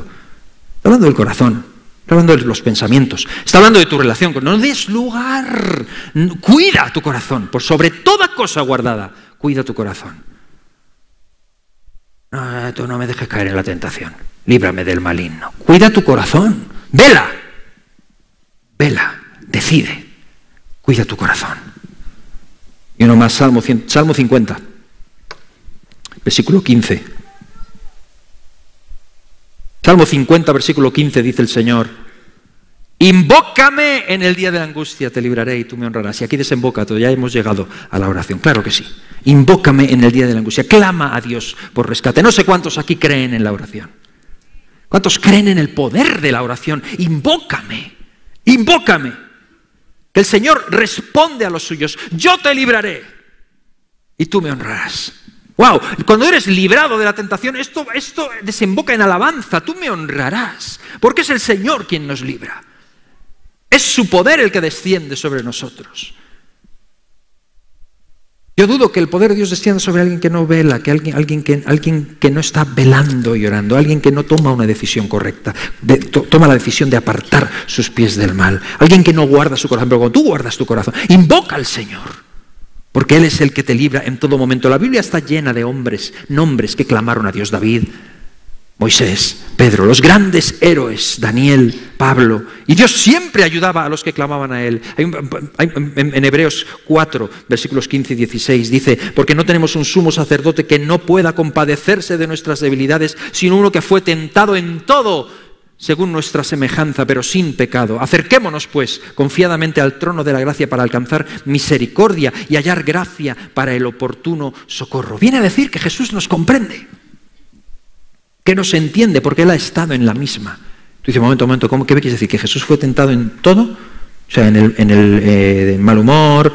Está hablando del corazón. Está hablando de los pensamientos, está hablando de tu relación. No des lugar, cuida tu corazón, por sobre toda cosa guardada, cuida tu corazón. No, tú no me dejes caer en la tentación, líbrame del maligno. Cuida tu corazón, vela, decide, cuida tu corazón. Y uno más, Salmo 50, versículo 15. Salmo 50, versículo 15, dice el Señor, invócame en el día de la angustia, te libraré y tú me honrarás. Y aquí desemboca todo, ya hemos llegado a la oración, claro que sí. Invócame en el día de la angustia, clama a Dios por rescate. No sé cuántos aquí creen en la oración. ¿Cuántos creen en el poder de la oración? Invócame. Que el Señor responde a los suyos, yo te libraré y tú me honrarás. ¡Wow! Cuando eres librado de la tentación, esto desemboca en alabanza. Tú me honrarás, porque es el Señor quien nos libra. Es su poder el que desciende sobre nosotros. Yo dudo que el poder de Dios descienda sobre alguien que no vela, que alguien que no está velando y orando, alguien que no toma una decisión correcta, toma la decisión de apartar sus pies del mal, alguien que no guarda su corazón. Pero cuando tú guardas tu corazón, invoca al Señor. Porque Él es el que te libra en todo momento. La Biblia está llena de nombres que clamaron a Dios. David, Moisés, Pedro, los grandes héroes, Daniel, Pablo. Y Dios siempre ayudaba a los que clamaban a Él. En Hebreos 4, versículos 15 y 16, dice, porque no tenemos un sumo sacerdote que no pueda compadecerse de nuestras debilidades, sino uno que fue tentado en todo, según nuestra semejanza, pero sin pecado. Acerquémonos, pues, confiadamente al trono de la gracia para alcanzar misericordia y hallar gracia para el oportuno socorro. Viene a decir que Jesús nos comprende, que nos entiende, porque Él ha estado en la misma. Tú dices, momento, ¿qué me quieres decir? ¿Que Jesús fue tentado en todo? O sea, en el mal humor,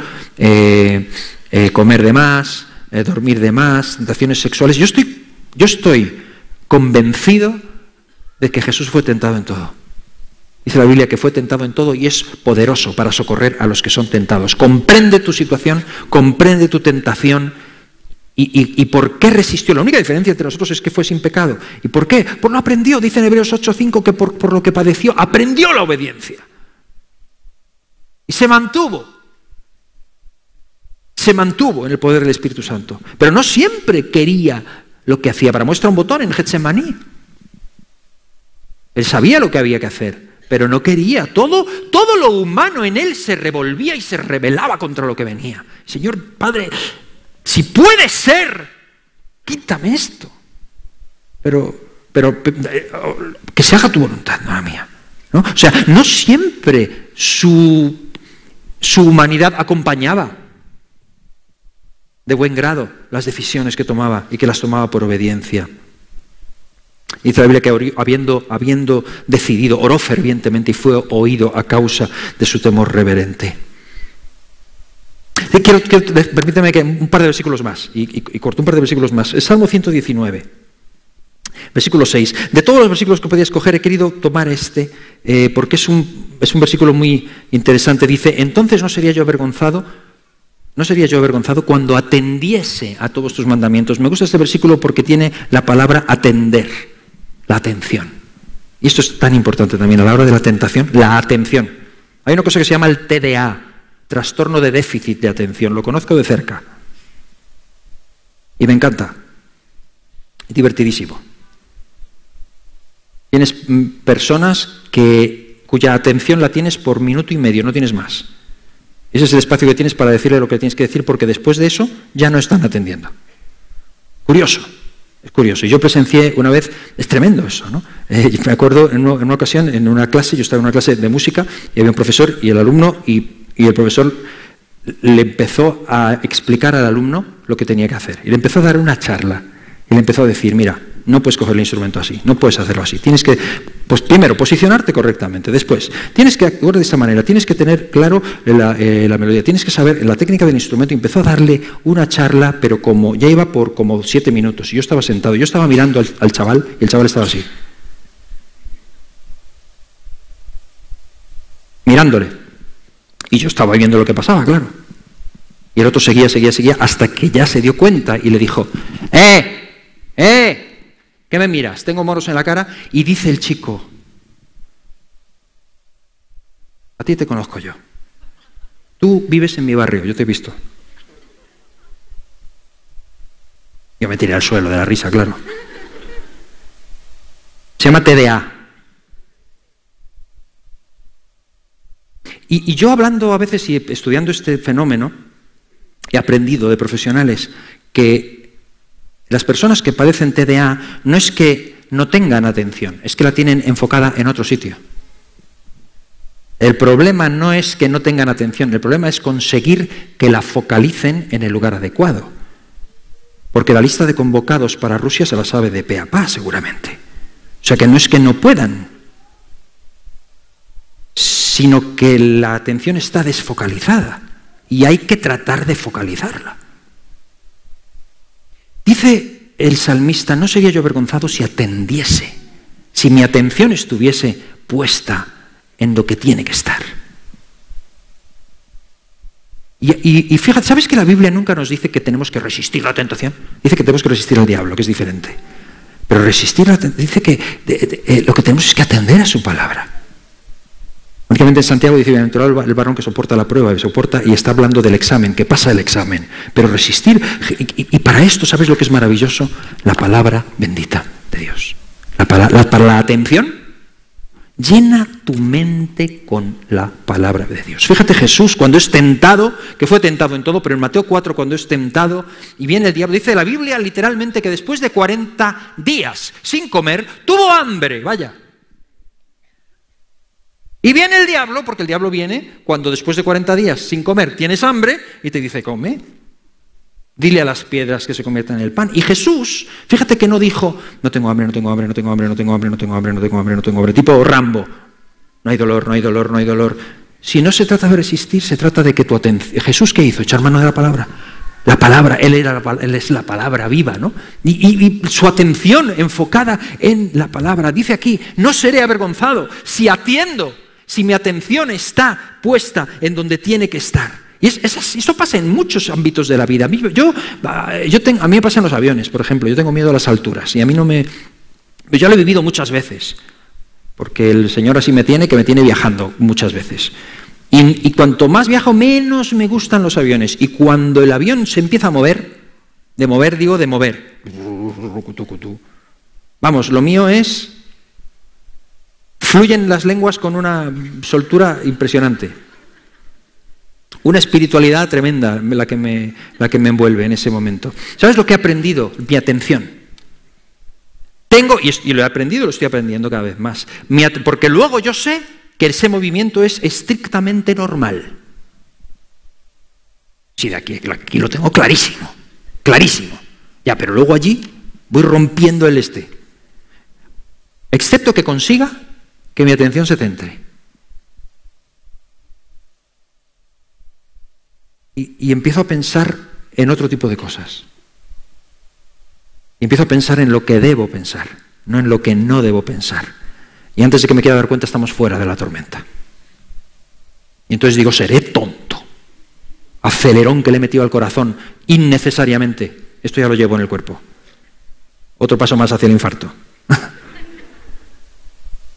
comer de más, dormir de más, tentaciones sexuales. Yo estoy convencido de que Jesús fue tentado en todo. Dice la Biblia que fue tentado en todo y es poderoso para socorrer a los que son tentados. Comprende tu situación, comprende tu tentación y por qué resistió. La única diferencia entre nosotros es que fue sin pecado. ¿Y por qué? Pues no aprendió, dice en Hebreos 8:5, que por lo que padeció, aprendió la obediencia. Y se mantuvo en el poder del Espíritu Santo. Pero no siempre quería lo que hacía. Para muestra un botón en Getsemaní. Él sabía lo que había que hacer, pero no quería. Todo lo humano en él se revolvía y se rebelaba contra lo que venía. Señor Padre, si puede ser, quítame esto. Pero que se haga tu voluntad, no la mía. ¿No? O sea, no siempre su humanidad acompañaba de buen grado las decisiones que tomaba y que las tomaba por obediencia. Dice la Biblia que habiendo decidido, oró fervientemente y fue oído a causa de su temor reverente. Permíteme que un par de versículos más, y corto un par de versículos más. El Salmo 119, Versículo 6. De todos los versículos que podía escoger, he querido tomar este, porque es un versículo muy interesante. Dice, entonces no sería yo avergonzado cuando atendiese a todos tus mandamientos. Me gusta este versículo porque tiene la palabra atender, la atención. Y esto es tan importante también a la hora de la tentación, la atención. Hay una cosa que se llama el TDA, trastorno de déficit de atención. Lo conozco de cerca. Y me encanta. Es divertidísimo. Tienes personas cuya atención la tienes por minuto y medio, no tienes más. Ese es el espacio que tienes para decirle lo que tienes que decir, porque después de eso ya no están atendiendo. Curioso, es curioso. Y yo presencié una vez, es tremendo eso, ¿no? Me acuerdo en una ocasión, en una clase, yo estaba en una clase de música, y había un profesor y el alumno, y el profesor le empezó a explicar al alumno lo que tenía que hacer. Y le empezó a dar una charla. Y le empezó a decir, mira, no puedes coger el instrumento así, no puedes hacerlo así. Tienes que, pues primero, posicionarte correctamente. Después, tienes que actuar de esta manera, tienes que tener claro la melodía, tienes que saber la técnica del instrumento. Y empezó a darle una charla, pero ya iba por como 7 minutos. Y yo estaba sentado, yo estaba mirando al chaval, y el chaval estaba así. Mirándole. Y yo estaba viendo lo que pasaba, claro. Y el otro seguía, hasta que ya se dio cuenta y le dijo, ¿qué me miras? Tengo moros en la cara. Y dice el chico, a ti te conozco yo. Tú vives en mi barrio, yo te he visto. Yo me tiré al suelo de la risa, claro. Se llama TDA. Y yo hablando a veces y estudiando este fenómeno, he aprendido de profesionales que las personas que padecen TDA no es que no tengan atención, es que la tienen enfocada en otro sitio. El problema no es que no tengan atención, el problema es conseguir que la focalicen en el lugar adecuado. Porque la lista de convocados para Rusia se la sabe de pe a pa, seguramente. O sea que no es que no puedan, sino que la atención está desfocalizada y hay que tratar de focalizarla. Dice el salmista, no sería yo avergonzado si atendiese, si mi atención estuviese puesta en lo que tiene que estar. Y fíjate, ¿sabes que la Biblia nunca nos dice que tenemos que resistir la tentación? Dice que tenemos que resistir al diablo, que es diferente. Pero resistir la tentación, dice que lo que tenemos es que atender a su palabra. Únicamente en Santiago dice, bienaventurado el varón que soporta la prueba, y está hablando del examen, que pasa el examen. Pero resistir, y para esto, ¿sabes lo que es maravilloso? La palabra bendita de Dios. Para la atención, llena tu mente con la palabra de Dios. Fíjate Jesús cuando es tentado, que fue tentado en todo, pero en Mateo 4 cuando es tentado y viene el diablo, dice la Biblia literalmente que después de 40 días sin comer, tuvo hambre, vaya. Y viene el diablo, porque el diablo viene cuando después de 40 días sin comer tienes hambre y te dice, come. Dile a las piedras que se conviertan en el pan. Y Jesús, fíjate que no dijo, no tengo hambre, no tengo hambre, no tengo hambre, no tengo hambre, no tengo hambre, no tengo hambre, no tengo hambre, tipo Rambo. No hay dolor, no hay dolor, no hay dolor. Si no se trata de resistir, se trata de que tu atención... Jesús, ¿qué hizo? Echar mano de la palabra. La palabra, Él es la palabra viva, ¿no? Y su atención enfocada en la palabra. Dice aquí, no seré avergonzado si atiendo, si mi atención está puesta en donde tiene que estar. Y eso pasa en muchos ámbitos de la vida. A mí me pasa en los aviones, por ejemplo. Yo tengo miedo a las alturas y a mí no me... Yo lo he vivido muchas veces, porque el Señor así me tiene, que me tiene viajando muchas veces. Y cuanto más viajo, menos me gustan los aviones. Y cuando el avión se empieza a mover, de mover. Vamos, lo mío es... Fluyen las lenguas con una soltura impresionante. Una espiritualidad tremenda la que me envuelve en ese momento. ¿Sabes lo que he aprendido? Mi atención. Y lo he aprendido, lo estoy aprendiendo cada vez más. Porque luego yo sé que ese movimiento es estrictamente normal. Sí, de aquí lo tengo clarísimo. Clarísimo. Ya, pero luego allí voy rompiendo el excepto que consiga que mi atención se centre. Y empiezo a pensar en otro tipo de cosas. Y empiezo a pensar en lo que debo pensar. no en lo que no debo pensar. Y antes de que me quiera dar cuenta, estamos fuera de la tormenta. Y entonces digo, seré tonto. Acelerón que le he metido al corazón innecesariamente. Esto ya lo llevo en el cuerpo. Otro paso más hacia el infarto.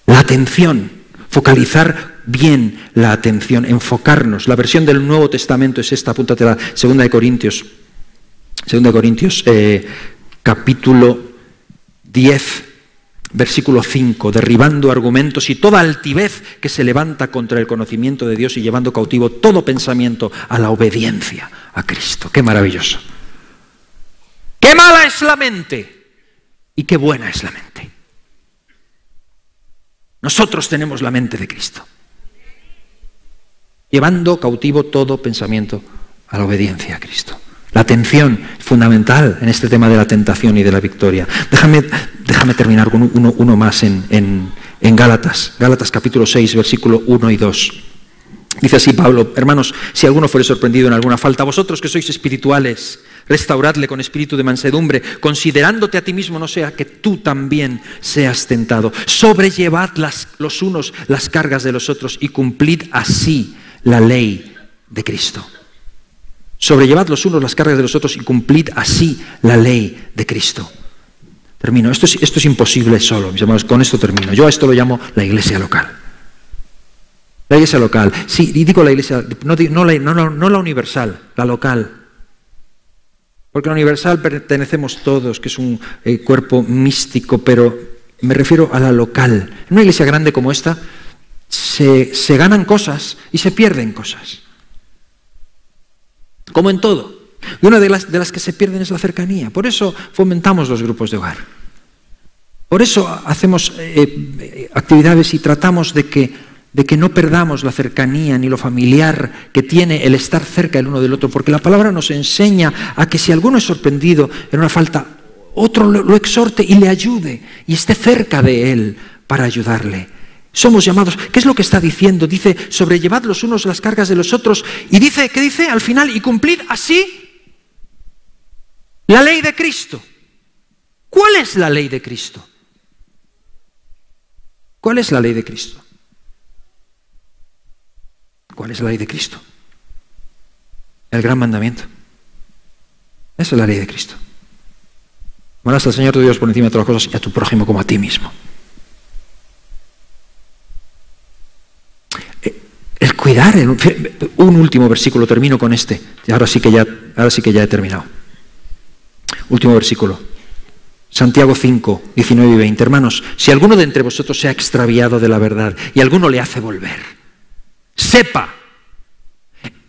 La atención, focalizar bien la atención, enfocarnos. La versión del Nuevo Testamento es esta, apúntatela, 2 de Corintios, capítulo 10, versículo 5, derribando argumentos y toda altivez que se levanta contra el conocimiento de Dios y llevando cautivo todo pensamiento a la obediencia a Cristo. ¡Qué maravilloso! ¡Qué mala es la mente! Y qué buena es la mente. Nosotros tenemos la mente de Cristo, llevando cautivo todo pensamiento a la obediencia a Cristo. La atención es fundamental en este tema de la tentación y de la victoria. Déjame terminar con uno más en Gálatas capítulo 6, versículo 1 y 2. Dice así Pablo: hermanos, si alguno fuere sorprendido en alguna falta, vosotros que sois espirituales, restauradle con espíritu de mansedumbre, considerándote a ti mismo, no sea que tú también seas tentado. Sobrellevad los unos las cargas de los otros y cumplid así la ley de Cristo. Sobrellevad los unos las cargas de los otros y cumplid así la ley de Cristo. Termino. Esto es imposible solo, mis hermanos. Con esto termino. Yo a esto lo llamo la iglesia local. La iglesia local. Sí, y digo la iglesia, no la universal, la local. Porque la universal pertenecemos todos, que es un cuerpo místico, pero me refiero a la local. En una iglesia grande como esta se ganan cosas y se pierden cosas. Como en todo. Y una de las que se pierden es la cercanía. Por eso fomentamos los grupos de hogar. Por eso hacemos actividades y tratamos de que no perdamos la cercanía ni lo familiar que tiene el estar cerca el uno del otro, porque la palabra nos enseña a que si alguno es sorprendido en una falta, otro lo exhorte y le ayude y esté cerca de él para ayudarle. Somos llamados, ¿qué es lo que está diciendo? Dice, sobrellevad los unos las cargas de los otros, y dice, ¿qué dice al final? Y cumplid así la ley de Cristo. ¿Cuál es la ley de Cristo? ¿Cuál es la ley de Cristo? ¿Cuál es la ley de Cristo? El gran mandamiento. Esa es la ley de Cristo. Amarás al Señor tu Dios por encima de todas las cosas y a tu prójimo como a ti mismo. El cuidar, un último versículo, termino con este, y ahora sí que ya he terminado. Último versículo, Santiago 5, 19 y 20. Hermanos, si alguno de entre vosotros se ha extraviado de la verdad y alguno le hace volver, sepa,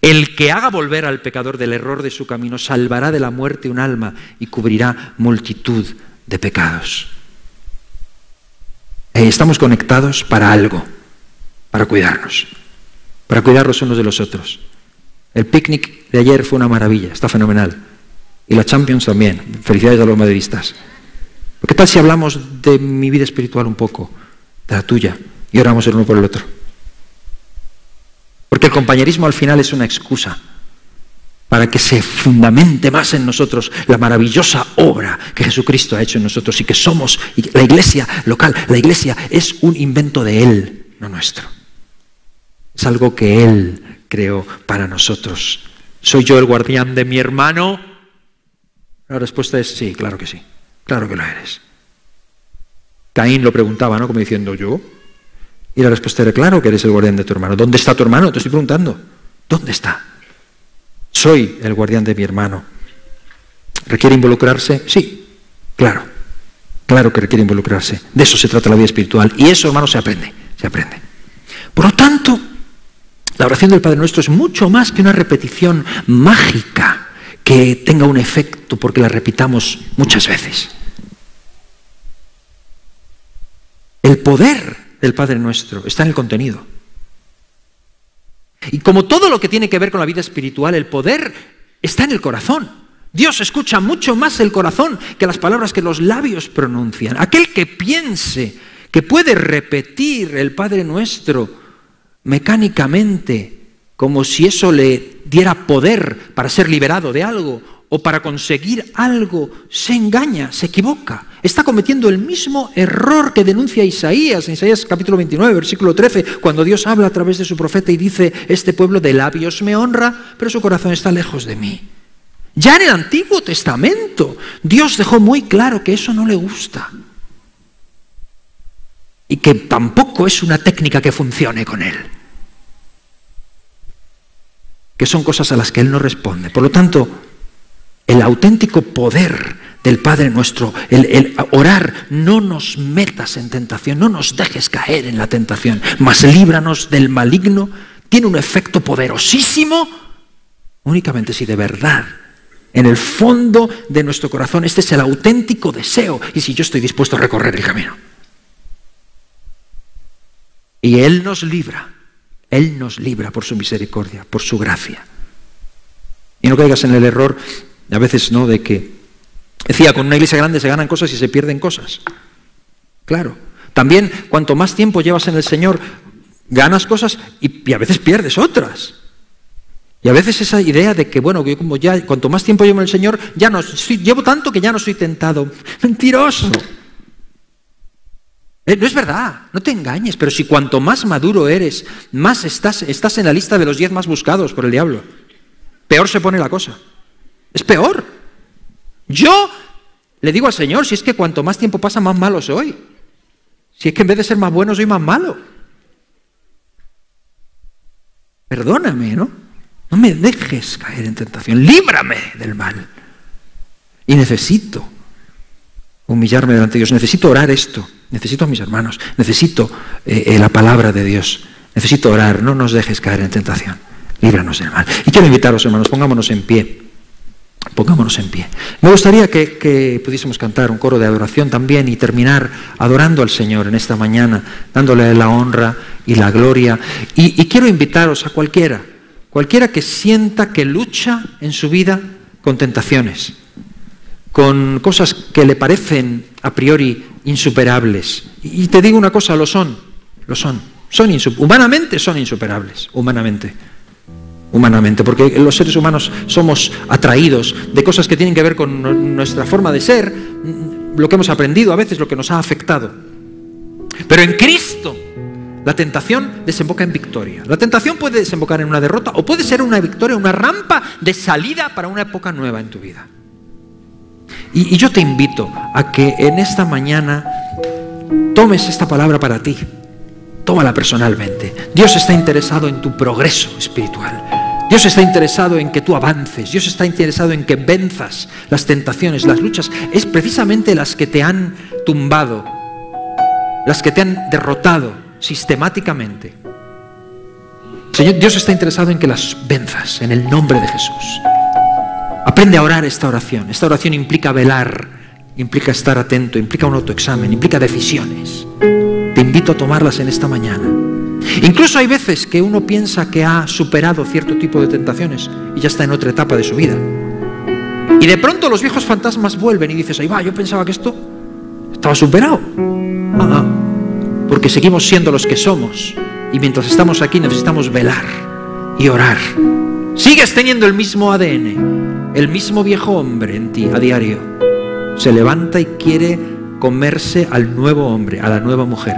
el que haga volver al pecador del error de su camino salvará de la muerte un alma y cubrirá multitud de pecados. Estamos conectados para algo, para cuidarnos unos de los otros. El picnic de ayer fue una maravilla, está fenomenal. Y la Champions también. Felicidades a los madridistas. ¿Qué tal si hablamos de mi vida espiritual un poco, de la tuya, y oramos el uno por el otro? Porque el compañerismo al final es una excusa para que se fundamente más en nosotros la maravillosa obra que Jesucristo ha hecho en nosotros y que somos la iglesia local. La iglesia es un invento de Él, no nuestro. Es algo que Él creó para nosotros. ¿Soy yo el guardián de mi hermano? La respuesta es sí, claro que sí. Claro que lo eres. Caín lo preguntaba, ¿no? Como diciendo, ¿yo? Y la respuesta era, claro que eres el guardián de tu hermano. ¿Dónde está tu hermano? Te estoy preguntando. ¿Dónde está? Soy el guardián de mi hermano. ¿Requiere involucrarse? Sí, claro. Claro que requiere involucrarse. De eso se trata la vida espiritual. Y eso, hermano, se aprende. Por lo tanto, la oración del Padre Nuestro es mucho más que una repetición mágica que tenga un efecto porque la repitamos muchas veces. El poder del Padre Nuestro está en el contenido. Y como todo lo que tiene que ver con la vida espiritual, el poder está en el corazón. Dios escucha mucho más el corazón que las palabras que los labios pronuncian. Aquel que piense que puede repetir el Padre Nuestro mecánicamente, como si eso le diera poder para ser liberado de algo o para conseguir algo se engaña, se equivoca. Está cometiendo el mismo error que denuncia Isaías, en Isaías capítulo 29, versículo 13, cuando Dios habla a través de su profeta y dice: este pueblo de labios me honra, pero su corazón está lejos de mí. Ya en el Antiguo Testamento, Dios dejó muy claro que eso no le gusta. Y que tampoco es una técnica que funcione con Él. Que son cosas a las que Él no responde. Por lo tanto, el auténtico poder del Padre nuestro, el orar: no nos metas en tentación, no nos dejes caer en la tentación, mas líbranos del maligno, tiene un efecto poderosísimo únicamente si de verdad, en el fondo de nuestro corazón, este es el auténtico deseo y si yo estoy dispuesto a recorrer el camino. Y Él nos libra por su misericordia, por su gracia. Y no caigas en el error, a veces no, de que, decía, con una iglesia grande se ganan cosas y se pierden cosas. Claro. También, cuanto más tiempo llevas en el Señor, ganas cosas y a veces pierdes otras. Y a veces esa idea de que, bueno, yo como ya, cuanto más tiempo llevo en el Señor, ya no llevo tanto que ya no soy tentado. ¡Mentiroso! No es verdad, no te engañes, pero si cuanto más maduro eres, más estás en la lista de los 10 más buscados por el diablo. Peor se pone la cosa. Es peor. Yo le digo al Señor, si es que cuanto más tiempo pasa, más malo soy. Si es que en vez de ser más bueno, soy más malo. Perdóname, ¿no? No me dejes caer en tentación. Líbrame del mal. Y necesito humillarme delante de Dios. Necesito orar esto. Necesito a mis hermanos. Necesito la palabra de Dios. Necesito orar. No nos dejes caer en tentación. Líbranos del mal. Y quiero invitaros, hermanos, pongámonos en pie. Pongámonos en pie. Me gustaría que pudiésemos cantar un coro de adoración también y terminar adorando al Señor en esta mañana, dándole la honra y la gloria. Y quiero invitaros a cualquiera que sienta que lucha en su vida con tentaciones, con cosas que le parecen a priori insuperables. Y te digo una cosa, lo son. Humanamente son insuperables, humanamente, porque los seres humanos somos atraídos de cosas que tienen que ver con nuestra forma de ser, lo que hemos aprendido, a veces lo que nos ha afectado. Pero en Cristo, la tentación desemboca en victoria. La tentación puede desembocar en una derrota o puede ser una victoria, una rampa de salida para una época nueva en tu vida. Y yo te invito a que en esta mañana tomes esta palabra para ti. Tómala personalmente. Dios está interesado en tu progreso espiritual. Dios está interesado en que tú avances. Dios está interesado en que venzas las tentaciones, las luchas. Es precisamente las que te han tumbado, las que te han derrotado sistemáticamente. Señor, Dios está interesado en que las venzas en el nombre de Jesús. Aprende a orar esta oración. Esta oración implica velar, implica estar atento, implica un autoexamen, implica decisiones. Te invito a tomarlas en esta mañana. Incluso hay veces que uno piensa que ha superado cierto tipo de tentaciones y ya está en otra etapa de su vida. Y de pronto los viejos fantasmas vuelven y dices: ahí va, yo pensaba que esto estaba superado. Porque seguimos siendo los que somos y mientras estamos aquí necesitamos velar y orar. Sigues teniendo el mismo ADN, el mismo viejo hombre en ti a diario. Se levanta y quiere comerse al nuevo hombre, a la nueva mujer.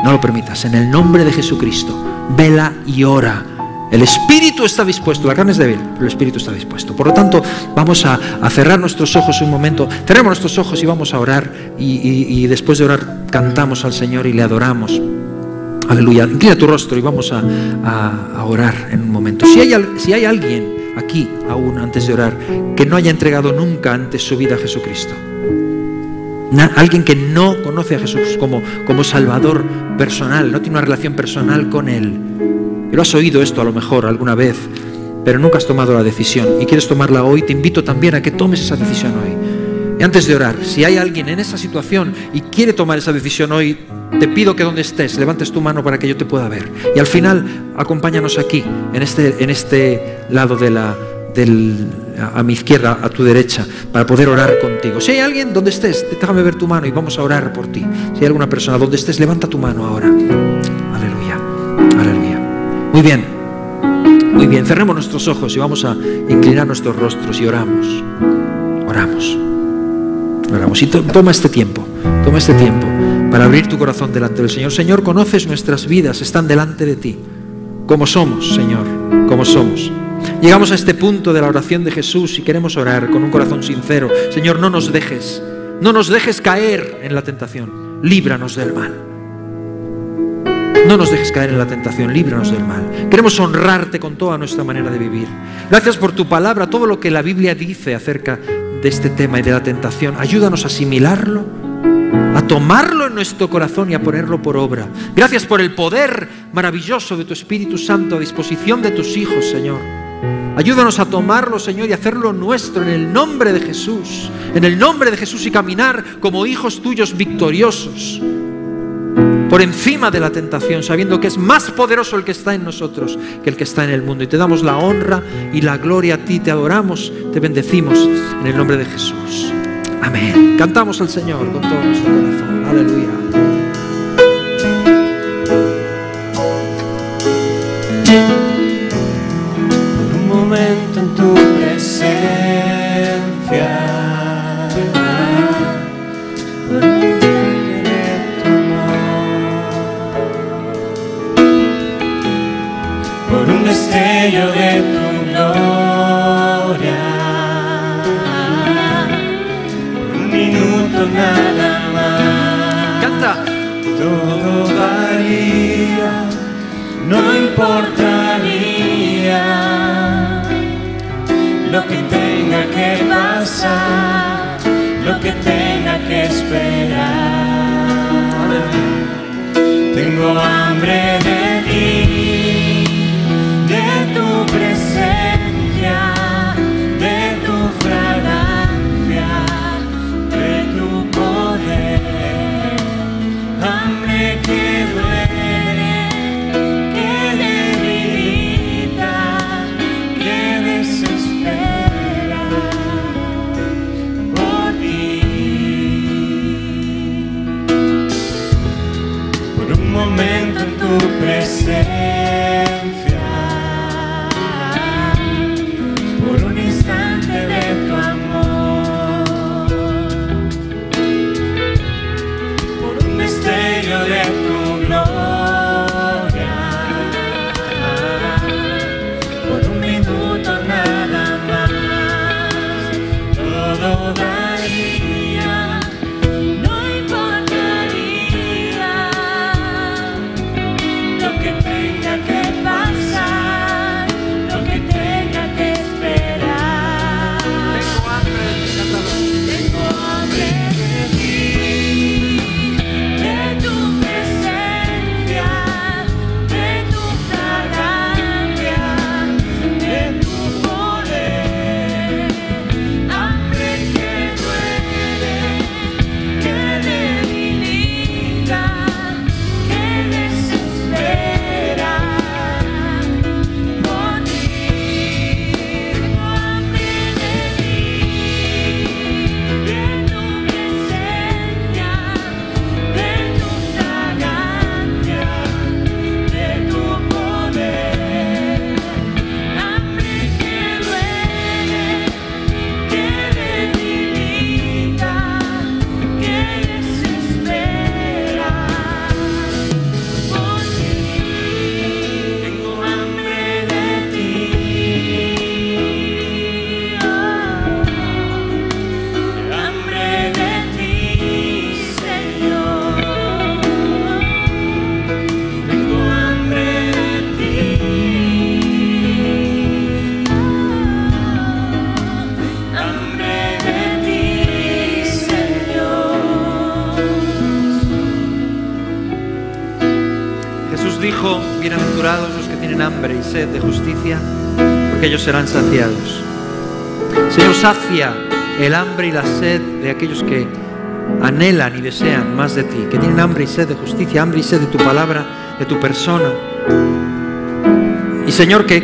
No lo permitas. En el nombre de Jesucristo, vela y ora. El espíritu está dispuesto, la carne es débil, pero el espíritu está dispuesto. Por lo tanto, vamos a cerrar nuestros ojos un momento. Cerremos nuestros ojos y vamos a orar. Y después de orar, cantamos al Señor y le adoramos. Aleluya. Inclina tu rostro y vamos a orar en un momento. Si hay alguien aquí, aún antes de orar, que no haya entregado nunca antes su vida a Jesucristo, alguien que no conoce a Jesús como Salvador personal, no tiene una relación personal con Él, y lo has oído esto a lo mejor alguna vez, pero nunca has tomado la decisión y quieres tomarla hoy, te invito también a que tomes esa decisión hoy. Y antes de orar, si hay alguien en esa situación y quiere tomar esa decisión hoy, te pido que donde estés, levantes tu mano para que yo te pueda ver. Y al final, acompáñanos aquí, en este lado a mi izquierda, a tu derecha, para poder orar contigo. Si hay alguien donde estés, déjame ver tu mano y vamos a orar por ti. Si hay alguna persona donde estés, levanta tu mano ahora. Aleluya, aleluya. Muy bien. Muy bien, cerremos nuestros ojos y vamos a inclinar nuestros rostros y oramos. Oramos. Oramos. Y toma este tiempo para abrir tu corazón delante del Señor. Señor, conoces nuestras vidas, están delante de ti. Como somos, Señor, como somos. Llegamos a este punto de la oración de Jesús y queremos orar con un corazón sincero. Señor, no nos dejes caer en la tentación. Líbranos del mal. No nos dejes caer en la tentación, líbranos del mal. Queremos honrarte con toda nuestra manera de vivir. Gracias por tu palabra, todo lo que la Biblia dice acerca de este tema y de la tentación. Ayúdanos a asimilarlo, a tomarlo en nuestro corazón y a ponerlo por obra. Gracias por el poder maravilloso de tu Espíritu Santo a disposición de tus hijos, Señor. Ayúdanos a tomarlo, Señor, y hacerlo nuestro en el nombre de Jesús. En el nombre de Jesús, y caminar como hijos tuyos victoriosos por encima de la tentación, sabiendo que es más poderoso el que está en nosotros que el que está en el mundo. Y te damos la honra y la gloria a ti, te adoramos, te bendecimos en el nombre de Jesús. Amén. Cantamos al Señor con todo nuestro corazón. Aleluya. Por un momento en tu presencia, por un destello de tu gloria, por un minuto nada más. Canta. Todo varía, no importaría lo que tenga que pasar, lo que tenga que esperar. Tengo hambre de ti, de tu presencia, de tu fragancia, de tu poder. Hambre que duele, que debilita, que desespera por ti. Por un momento en tu presencia, bienaventurados los que tienen hambre y sed de justicia, porque ellos serán saciados. Señor, sacia el hambre y la sed de aquellos que anhelan y desean más de ti, que tienen hambre y sed de justicia, hambre y sed de tu palabra, de tu persona. Y Señor, que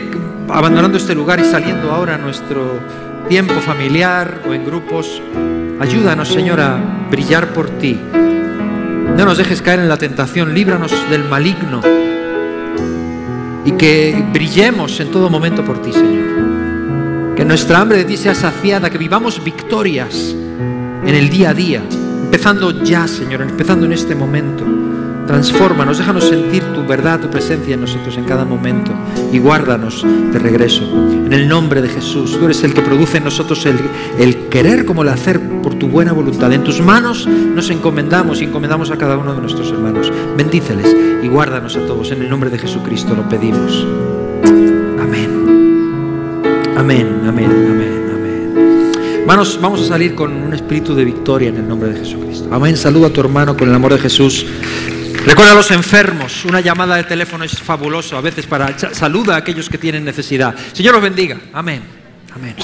abandonando este lugar y saliendo ahora a nuestro tiempo familiar o en grupos, ayúdanos, Señor, a brillar por ti. No nos dejes caer en la tentación, líbranos del maligno. y que brillemos en todo momento por ti, Señor. Que nuestra hambre de ti sea saciada, que vivamos victorias en el día a día, empezando ya, Señor, empezando en este momento. Transfórmanos, déjanos sentir tu verdad, tu presencia en nosotros en cada momento y guárdanos de regreso. En el nombre de Jesús, tú eres el que produce en nosotros el querer como el hacer por tu buena voluntad. En tus manos nos encomendamos y encomendamos a cada uno de nuestros hermanos. Bendíceles y guárdanos a todos. En el nombre de Jesucristo lo pedimos. Amén. Amén, amén, amén, amén. Hermanos, vamos a salir con un espíritu de victoria en el nombre de Jesucristo. Amén. Saluda a tu hermano con el amor de Jesús. Recuerda a los enfermos, una llamada de teléfono es fabuloso a veces saluda a aquellos que tienen necesidad. Señor os bendiga. Amén. Amén.